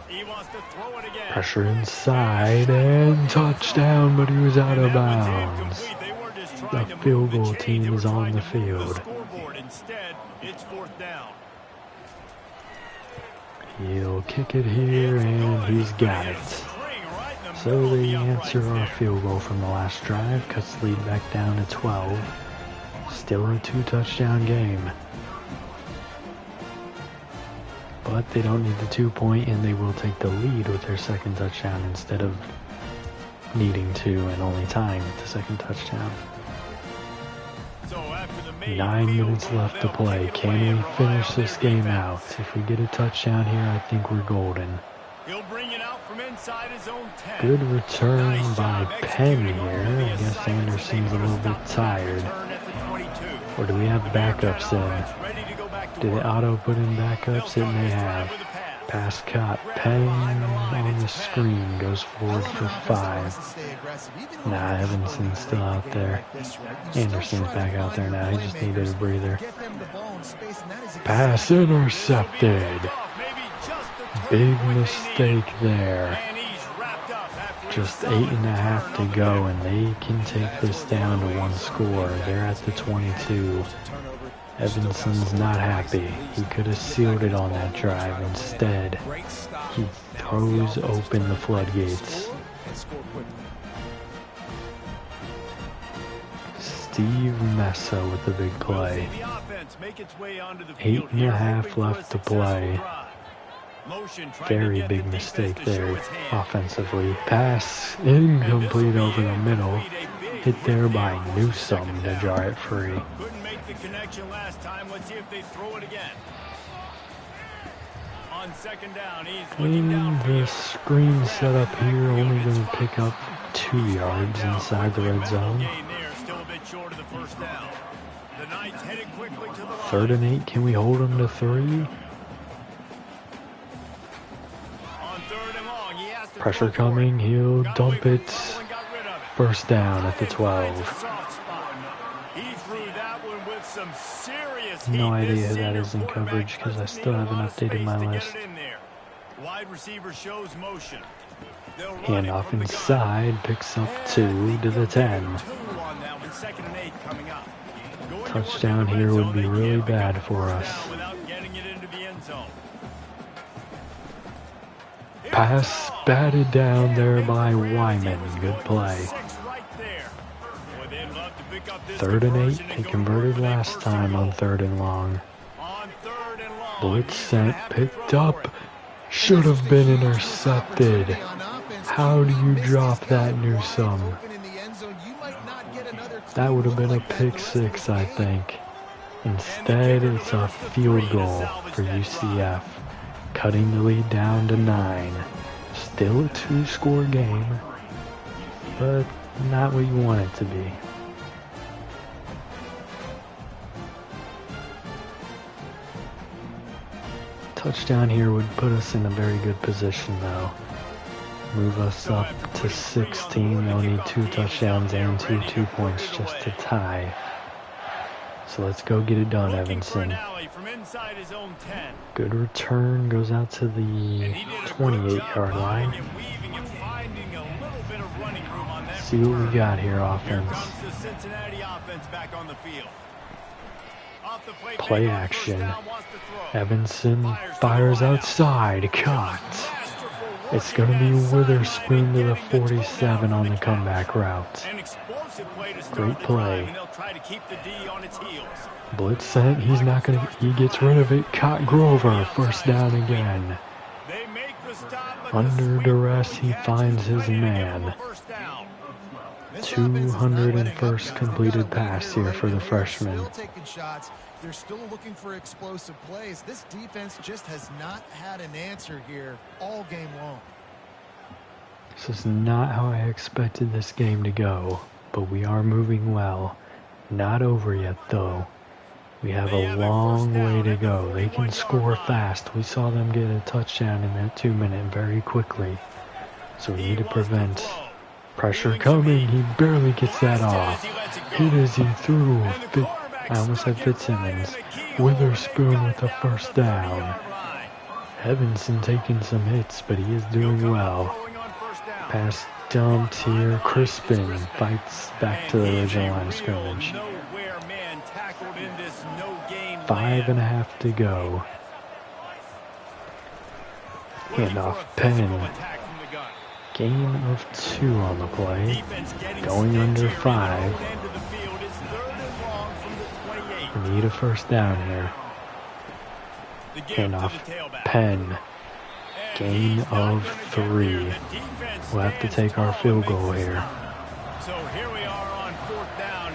He wants to throw it again. Pressure inside and touchdown, but he was out of bounds. The field goal team is on the field. Instead, it's 4th down. He'll kick it here, and he's got it. So they answer our field goal from the last drive, cuts the lead back down to 12. Still a 2-touchdown game. But they don't need the 2-point, and they will take the lead with their 2nd touchdown instead of needing to and only tying with the 2nd touchdown. 9 minutes left to play. Can we finish this game out? If we get a touchdown here, I think we're golden. He'll bring it out from inside his own 10. Good return by Penn here. I guess Anderson's a little bit tired. Or do we have backups in? Did it auto put in backups? It may have. Pass caught. Penn on the screen goes forward for 5. Nah, Evanson's still out there. Anderson's back out there now. He just needed a breather. Pass intercepted. Big mistake there. Just 8.5 to go, and they can take this down to 1 score. They're at the 22. Evanson's not happy. He could have sealed it on that drive. Instead, he throws open the floodgates. Steve Messa with the big play. 8.5 left to play. Very big mistake there offensively. Pass incomplete over the middle. Hit there by Newsome to jar it free. Couldn't make the connection last time. Let's see if they throw it again. On 2nd down, he's looking down. The screen set up here only going to pick up 2 yards inside the red zone. Still a bit short of the 1st down. The Knights headed quickly to the 3rd and 8. Can we hold them to 3? Pressure coming, he'll dump it. 1st down at the 12. No idea who that is in coverage because I still haven't updated my list. Handoff inside, picks up 2 to the 10. Touchdown here would be really bad for us. Pass batted down there by Wyman. Good play. 3rd and 8. He converted last time on 3rd and long. Blitz sent, picked up. Should have been intercepted. How do you drop that, Newsome? That would have been a pick 6, I think. Instead, it's a field goal for UCF. Cutting the lead down to 9. Still a 2-score game, but not what you want it to be. Touchdown here would put us in a very good position though. Move us up to 16. They'll need 2 touchdowns and 2 points just to tie. So let's go get it done, Evanson. Good return, goes out to the 28-yard line. See what we got here, offense. Play action. Evanson fires outside, caught. It's going to be Witherspoon to the 47 on the comeback route. Great play. Blitz sent, he's not going to, he gets rid of it, caught Grover, 1st down again. Under duress, he finds his man. 201st completed pass here for the freshman. They're still looking for explosive plays. This defense just has not had an answer here all game long. This is not how I expected this game to go, but we are moving well. Not over yet, though. We have a long way to go. They can score fast. We saw them get a touchdown in that 2 minute very quickly. So we need to prevent Pressure coming. He barely gets that off. Hit as he threw. I almost said Fitzsimmons. Witherspoon with the first down. Evanson taking some hits, but he is doing well. Pass dumped here. Crispin fights back to the original line of scrimmage. 5.5 to go. Handoff Penn. Gain of 2 on the play. Going under 5. We need a first down here. Handoff Penn. Gain of 3. We'll have to take our field goal here.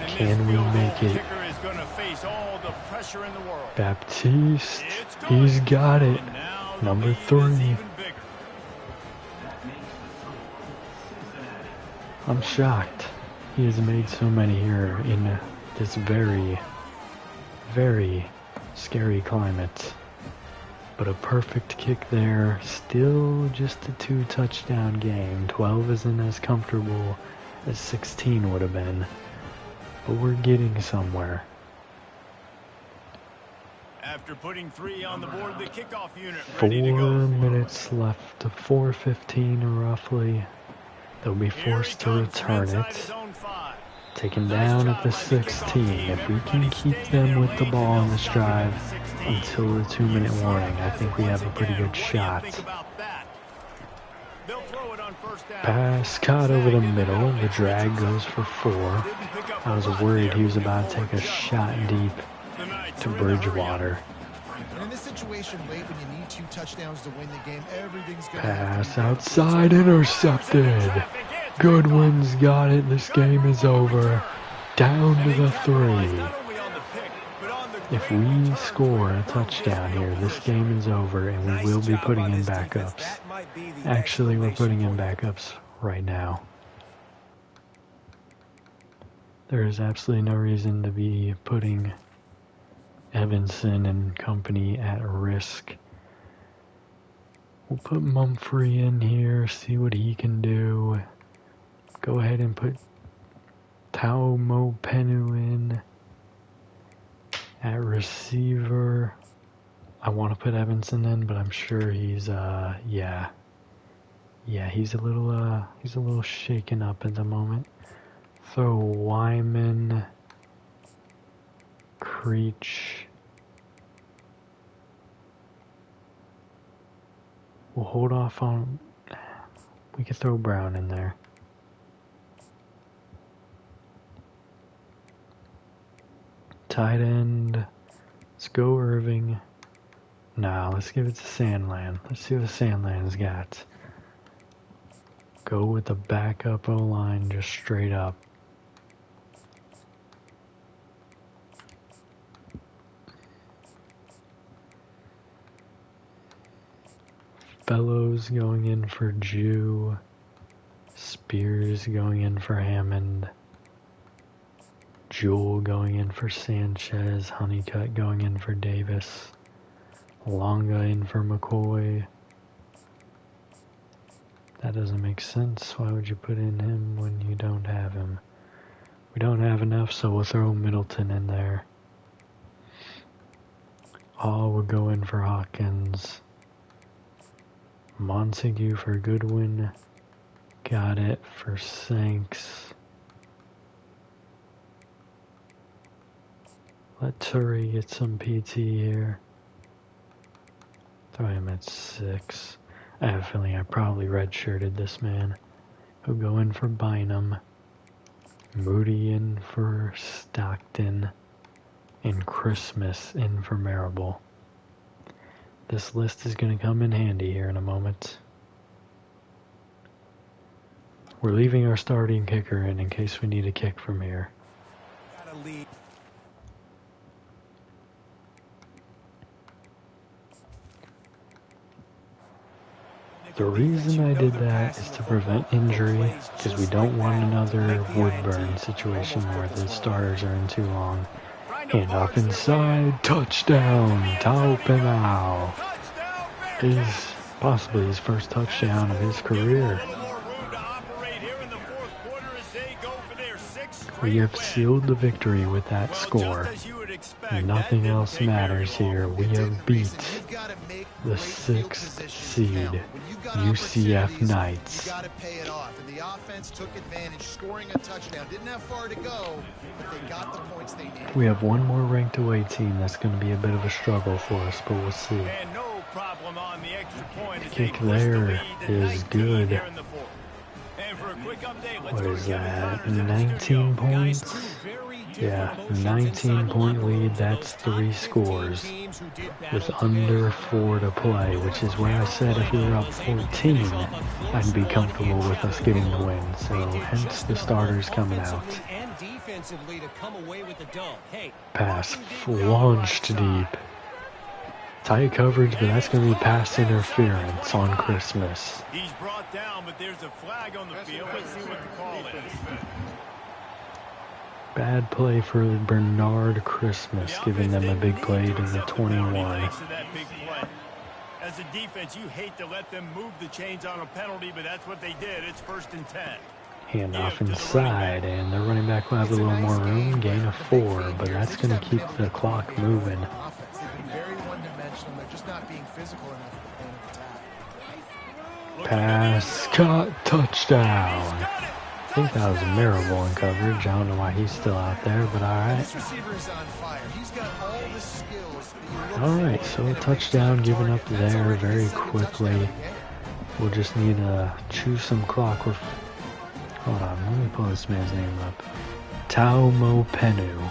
Can we make it? Baptiste. He's got it. Number 3. I'm shocked. He has made so many here in this very, very scary climate. But a perfect kick there. Still just a 2-touchdown game. 12 isn't as comfortable as 16 would have been. But we're getting somewhere. After putting 3 on the board, the kickoff unit 4 ready to go. minutes left. 4:15 roughly. They'll be forced to return it. Taken down at the 16. If we can keep them with the ball on this drive until the 2-minute warning, I think we have a pretty good shot. Pass caught over the middle. The drag goes for 4. I was worried he was about to take a shot deep to Bridgewater. And in this situation, late when you need 2 touchdowns to win the game, everything's going to Pass outside, intercepted. Goodwin's got it. This game is over. Down to the 3. If we score a touchdown here, this game is over, and we will be putting in backups. Actually, we're putting in backups right now. There is absolutely no reason to be putting Evanson and company at risk. We'll put Mumphrey in here, see what he can do. Go ahead and put Tao Mo Penu in at receiver. I want to put Evanson in, but I'm sure he's yeah, he's a little shaken up at the moment. Throw Wyman, Creech. We'll hold off on. We could throw Brown in there. Tight end. Let's go Irving. Nah, let's give it to Sandland. Let's see what Sandland's got. Go with the backup O-line just straight up. Fellows going in for Jew. Spears going in for Hammond. Jewell going in for Sanchez. Honeycutt going in for Davis. Longa in for McCoy. That doesn't make sense. Why would you put in him when you don't have him? We don't have enough, so we'll throw Middleton in there. Hall will go in for Hawkins. Montague for Goodwin. Got it for Sanks. Let Turry get some PT here. Throw him at 6. I have a feeling I probably redshirted this man. He'll go in for Bynum. Moody in for Stockton. And Christmas in for Marable. This list is going to come in handy here in a moment. We're leaving our starting kicker in case we need a kick from here. The reason I did that is to prevent injury, because we don't want another Woodburn situation where the starters are in too long. Hand off inside, touchdown, Tao Penal. Is possibly his first touchdown of his career. We have sealed the victory with that score. Nothing else matters here. We have beat the 6th seed UCF Knights. You got to pay it off. And the offense took advantage, scoring a touchdown. Didn't have far to go, but they got the points they needed. We have one more ranked away team that's going to be a bit of a struggle for us, but we'll see. And no problem on the extra point. Kick there is good. What is that? 19 points? Yeah, 19-point lead. That's 3 scores with under 4 to play, which is where I said if we were up 14, I'd be comfortable with us getting the win. So hence the starters coming out. Pass launched deep. Tight coverage, but that's going to be pass interference on Christmas. He's brought down, but there's a flag on the field. Let's see what the call is. Bad play for Bernard Christmas, giving them a big play to the 21. As a defense, you hate to let them move the chains on a penalty, but that's what they did. It's 1st and 10. Handoff inside, and the running back will have a little more room, gain of 4, but that's going to keep the clock moving. Pass, cut, touchdown. I think that was Marable in coverage. I don't know why he's still out there, but alright. Alright, so a touchdown given up there very quickly. We'll just need to chew some clock. Hold on, let me pull this man's name up. Taumo Penu.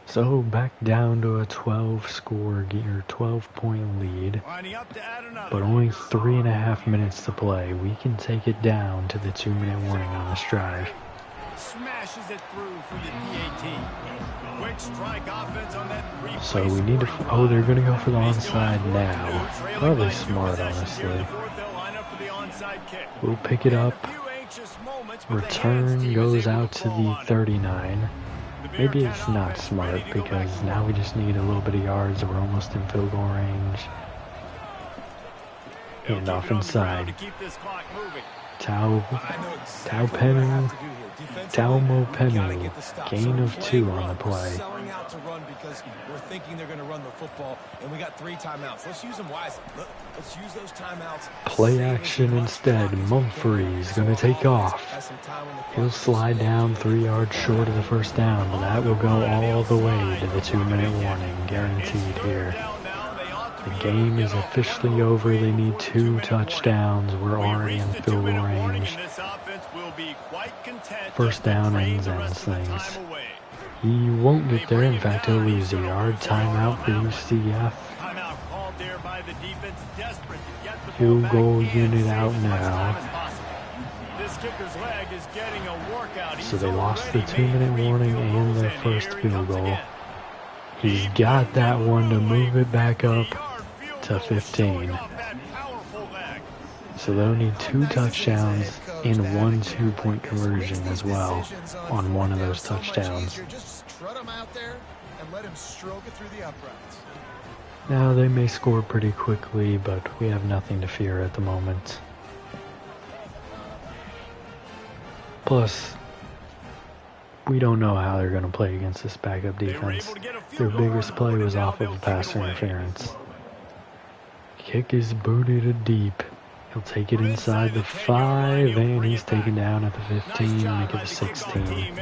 So back down to a 12-point lead, but only 3.5 minutes to play. We can take it down to the 2-minute warning on this drive. Smashes it through for the PAT. Quick strike offense on that 3-play. So we need to. Oh, they're going to go for the onside now. Probably smart, honestly. We'll pick it up. Return goes out to the 39. Maybe it's not smart because now we just need a little bit of yards. We're almost in field goal range. And off inside. Taumo Penu, gain of 2 on the play. Selling out to run because we're thinking they're going to run the football, and we got 3 timeouts. Let's use them wisely. Let's use those timeouts. Play action instead. Mumphrey's going to take off. He'll slide down 3 yards short of the first down, but that will go all the way to the 2-minute warning, guaranteed here. The game is officially over. They need 2 touchdowns. We're already in field goal range. First down ends things. He won't get there. In fact, he'll lose a yard. Timeout for UCF. Field goal unit out now. So they lost the 2-minute warning and their first field goal. He's got that one to move it back up to 15. So they'll need 2 touchdowns and 1 2-point conversion as well on one of those touchdowns. Now they may score pretty quickly, but we have nothing to fear at the moment. Plus, we don't know how they're going to play against this backup defense. Their biggest play was off of pass interference. Kick is booted deep. He'll take it inside the 5, and he's taken down at the 15, make it a 16.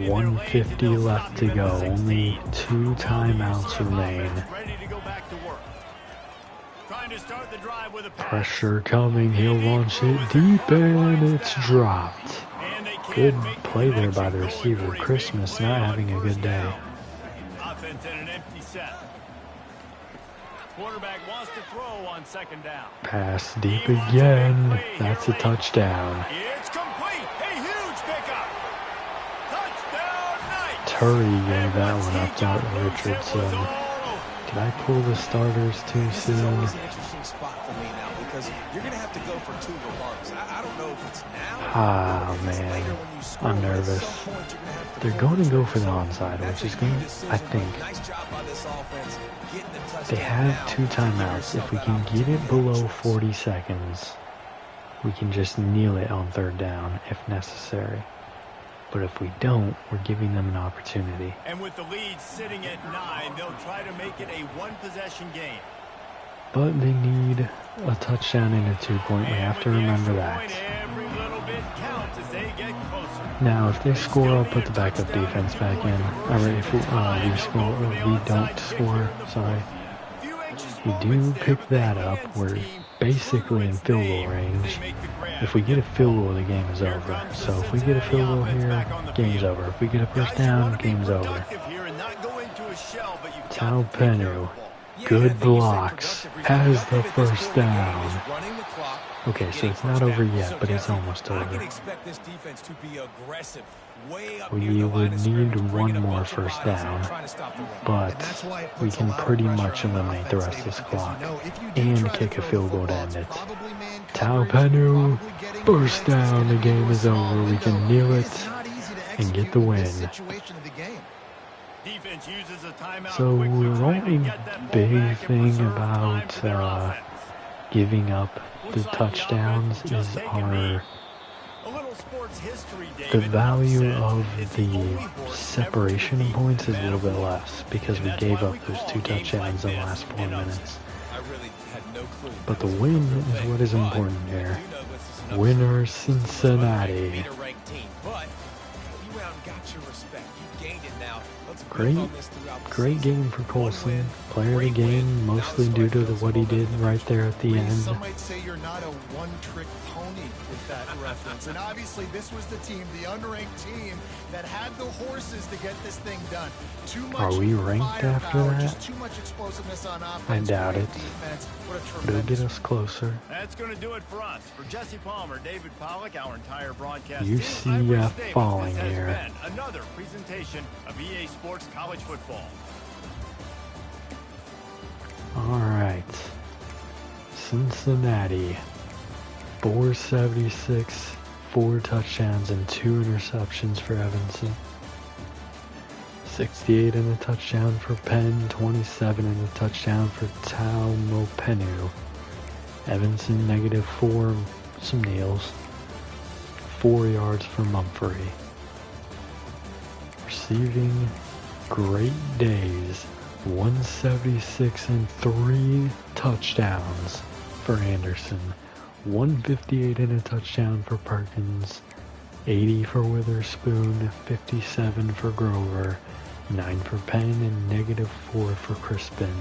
150 left to go. Only 2 timeouts remain. Pressure coming. He'll launch it deep, and it's dropped. Good play there by the receiver. Christmas not having a good day. Offense in an empty set. Quarterback wants to throw on 2nd down. Pass deep again. That's a touchdown. It's complete. A huge pickup. Touchdown Knights. Turry gave that one up to Richardson. Did I pull the starters too soon? This is always an interesting spot for me now because you're going to have to go for 2 regardless. I don't know if it's now. Ah, man. I'm nervous. They're going to go for the onside, which is going to, I think. They have 2 timeouts. If we can get it below 40 seconds, we can just kneel it on third down if necessary. But if we don't, we're giving them an opportunity. And with the lead sitting at 9, they'll try to make it a one-possession game. But they need a touchdown and a 2-point. We have to remember that. Every little bit counts as they get closer. Now, if they score, I'll put the backup defense back in. Or if we score, or we don't score, sorry. We do pick that up. We're basically in field goal range. If we get a field goal, the game is over. So if we get a field goal here, game's over. If we get a first down, game's over. Talpenu, good blocks, has the first down. Okay, so it's not over yet, but it's almost over. We would need one more first down, but we can pretty much eliminate the rest of this clock and kick a field goal to end it. Talpenu, first down, the game is over. We can kneel it and get the win. So the only big thing about giving up the touchdowns is the value of the separation points is a little bit less because we gave up those 2 touchdowns in the last 4 minutes. But the win is what is important here. Winner Cincinnati. Great game for Colson. Player of the game, mostly due to what he did right there at the end. Some might say you're not a one-trick pony with that reference. And obviously this was the team, the unranked team, that had the horses to get this thing done. Are we ranked after that? Just too much explosiveness on offense. I doubt it. But it'll get us closer. That's going to do it for us. For Jesse Palmer, David Pollack, our entire broadcast you team, see falling here. Another presentation of EA Sports College Football. Alright. Cincinnati. 476, 4 touchdowns and 2 interceptions for Evanson. 68 and a touchdown for Penn, 27 and a touchdown for Talpenu. Evanson -4, some kneels. 4 yards for Mumphrey. Receiving great days. 176 and 3 touchdowns for Anderson. 158 and a touchdown for Perkins. 80 for Witherspoon. 57 for Grover. 9 for Penn and -4 for Crispin.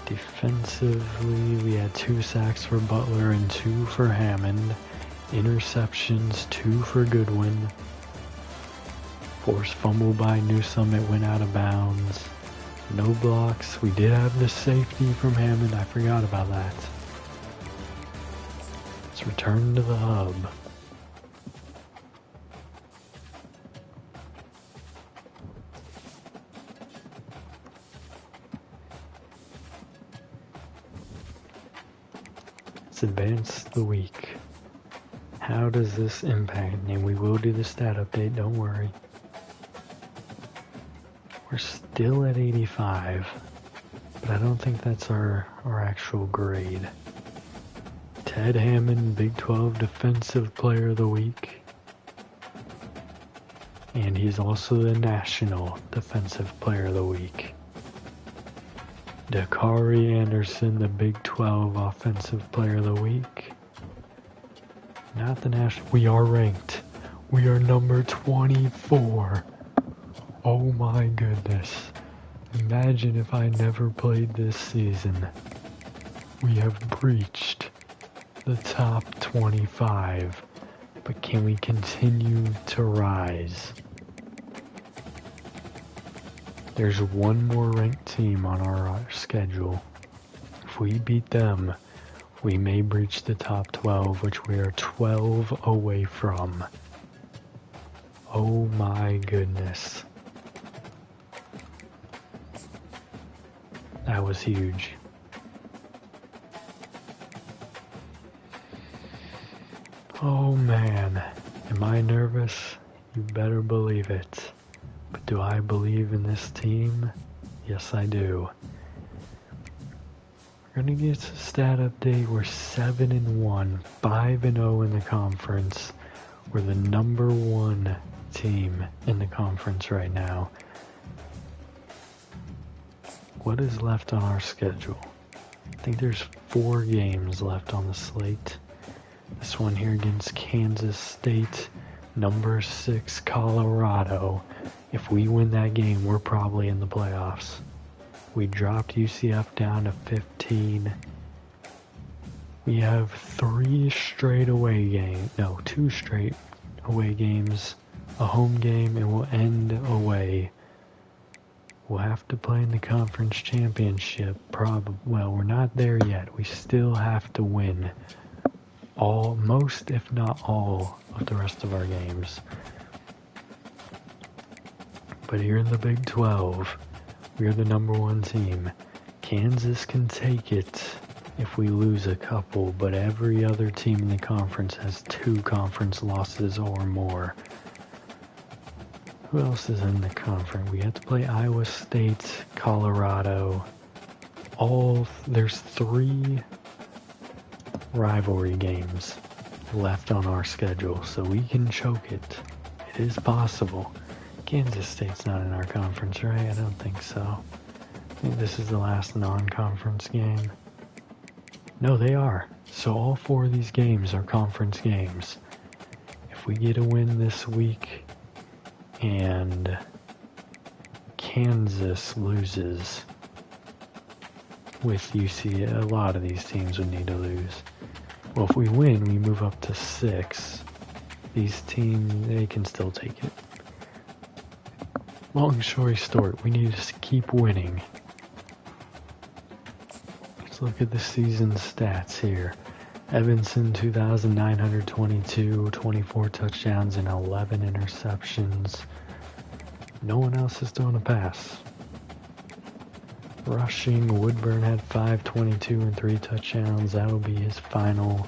Defensively, we had 2 sacks for Butler and 2 for Hammond. Interceptions, 2 for Goodwin. Forced fumble by Newsome, it went out of bounds. No blocks. We did have the safety from Hammond, I forgot about that. Let's return to the hub. Let's advance the week. How does this impact? And we will do the stat update, don't worry. We're still at 85, but I don't think that's our actual grade. Ted Hammond, Big 12 Defensive Player of the Week. And he's also the National Defensive Player of the Week. Dakari Anderson, the Big 12 Offensive Player of the Week. Not the National. We are ranked. We are number 24. Oh my goodness. Imagine if I never played this season. We have breached the top 25. But can we continue to rise? There's one more ranked team on our schedule. If we beat them, we may breach the top 12, which we are 12 away from. Oh my goodness. That was huge. Oh man, am I nervous? You better believe it. But do I believe in this team? Yes, I do. We're We're gonna get a stat update. We're 7-1, 5-0 in the conference. We're the number 1 team in the conference right now. What is left on our schedule? I think there's 4 games left on the slate. This one here against Kansas State, number 6 Colorado. If we win that game, we're probably in the playoffs. We dropped UCF down to 15. We have 2 straight away games, a home game, and we'll end away. We'll have to play in the conference championship, well, we're not there yet. We still have to win most, if not all, of the rest of our games. But here in the Big 12, we are the number 1 team. Kansas can take it if we lose a couple, but every other team in the conference has 2 conference losses or more. Who else is in the conference? We have to play Iowa State, Colorado. There's 3 rivalry games left on our schedule, so we can choke it. It is possible. Kansas State's not in our conference, right? I don't think so. I think this is the last non-conference game. No, they are. So all 4 of these games are conference games. If we get a win this week and Kansas loses with UC, a lot of these teams would need to lose. Well, if we win, we move up to 6. These teams, they can still take it. Long story short, we need to keep winning. Let's look at the season stats here. Evanston, 2,922, 24 touchdowns and 11 interceptions. No one else is throwing a pass. Rushing, Woodburn had 522 and 3 touchdowns. That'll be his final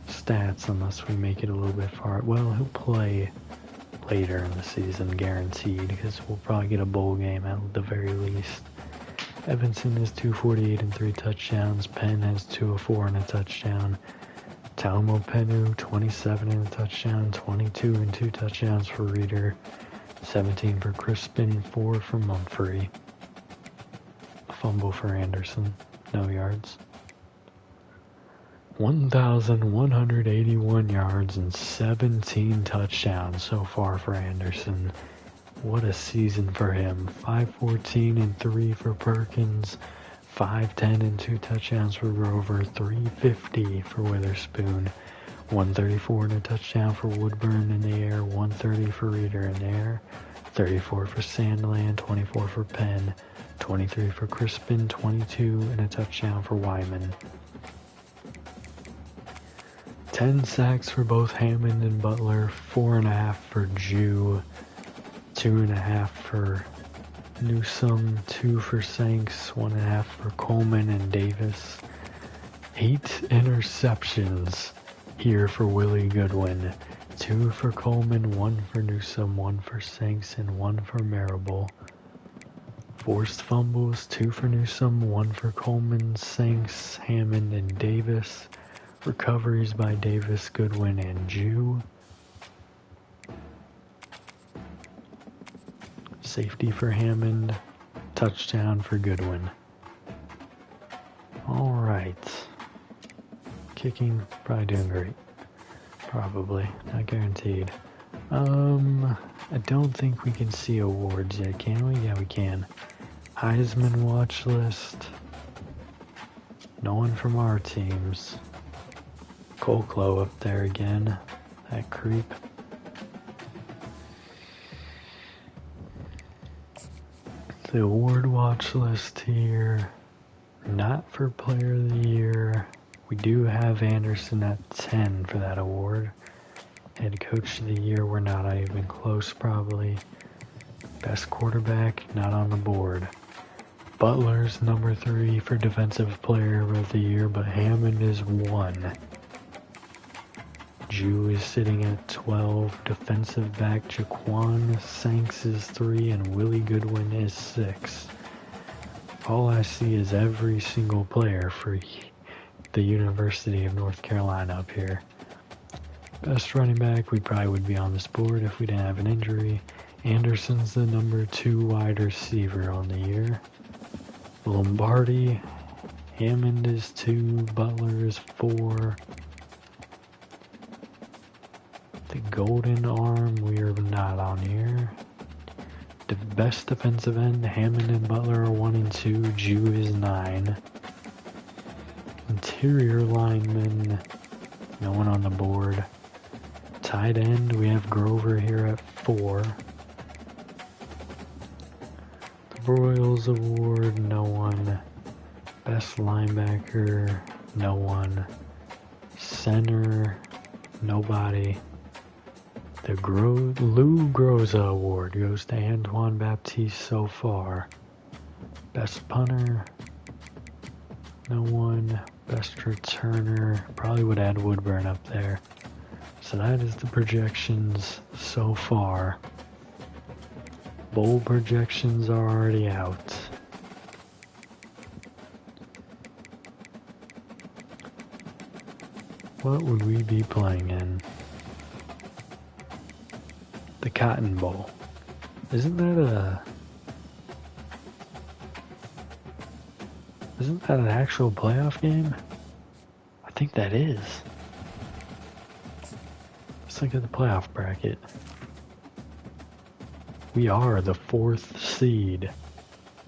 stats unless we make it a little bit far. Well, he'll play later in the season, guaranteed, because we'll probably get a bowl game at the very least. Evanston has 248 and 3 touchdowns. Penn has 204 and a touchdown. Taumapenu, 27 and a touchdown. 22 and 2 touchdowns for Reeder. 17 for Crispin, 4 for Mumphrey. A fumble for Anderson. No yards. 1,181 yards and 17 touchdowns so far for Anderson. What a season for him. 514 and 3 for Perkins. 510 and 2 touchdowns for Grover. 350 for Witherspoon. 134 and a touchdown for Woodburn in the air. 130 for Reeder in the air. 34 for Sandland. 24 for Penn. 23 for Crispin. 22 and a touchdown for Wyman. 10 sacks for both Hammond and Butler. 4.5 for Jew. 2.5 for Newsome, 2 for Sanks, 1.5 for Coleman and Davis. 8 interceptions here for Willie Goodwin. 2 for Coleman, 1 for Newsome, 1 for Sanks, and 1 for Marable. Forced fumbles, 2 for Newsome, 1 for Coleman, Sanks, Hammond, and Davis. Recoveries by Davis, Goodwin, and Jew. Safety for Hammond. Touchdown for Goodwin. Alright. Kicking, probably doing great. Probably, not guaranteed. I don't think we can see awards yet, can we? Yeah, we can. Heisman watch list. No one from our teams. Colclough up there again. That creep. The award watch list here. Not for player of the year. We do have Anderson at 10 for that award. Head coach of the year, we're not even close probably. Best quarterback, not on the board. Butler's number 3 for defensive player of the year, but Hammond is 1. Jew is sitting at 12. Defensive back Jaquan Sanks is 3, and Willie Goodwin is 6. all I see is every single player for the University of North Carolina up here. Best running back, we probably would be on this board if we didn't have an injury. Anderson's the number 2 wide receiver on the year. Lombardi, Hammond is 2, Butler is 4. The golden arm, we're not on here. The best defensive end, Hammond and Butler are 1 and 2, Jew is 9. Interior lineman, no one on the board. Tight end, we have Grover here at 4. The Royals Award, no one. Best linebacker, no one. Center, nobody. The Lou Groza Award goes to Antoine Baptiste so far. Best punter, no one. Best returner, probably would add Woodburn up there. So that is the projections so far. Bowl projections are already out. What would we be playing in? The Cotton Bowl. Isn't that an actual playoff game? I think that is. Let's look at the playoff bracket. We are the 4th seed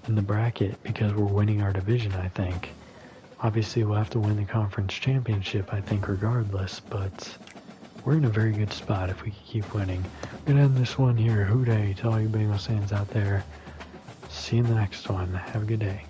in the bracket because we're winning our division, I think. Obviously, we'll have to win the conference championship, I think, regardless, but we're in a very good spot if we can keep winning. We're gonna end this one here. Hooday to all you Bengals fans out there. See you in the next one. Have a good day.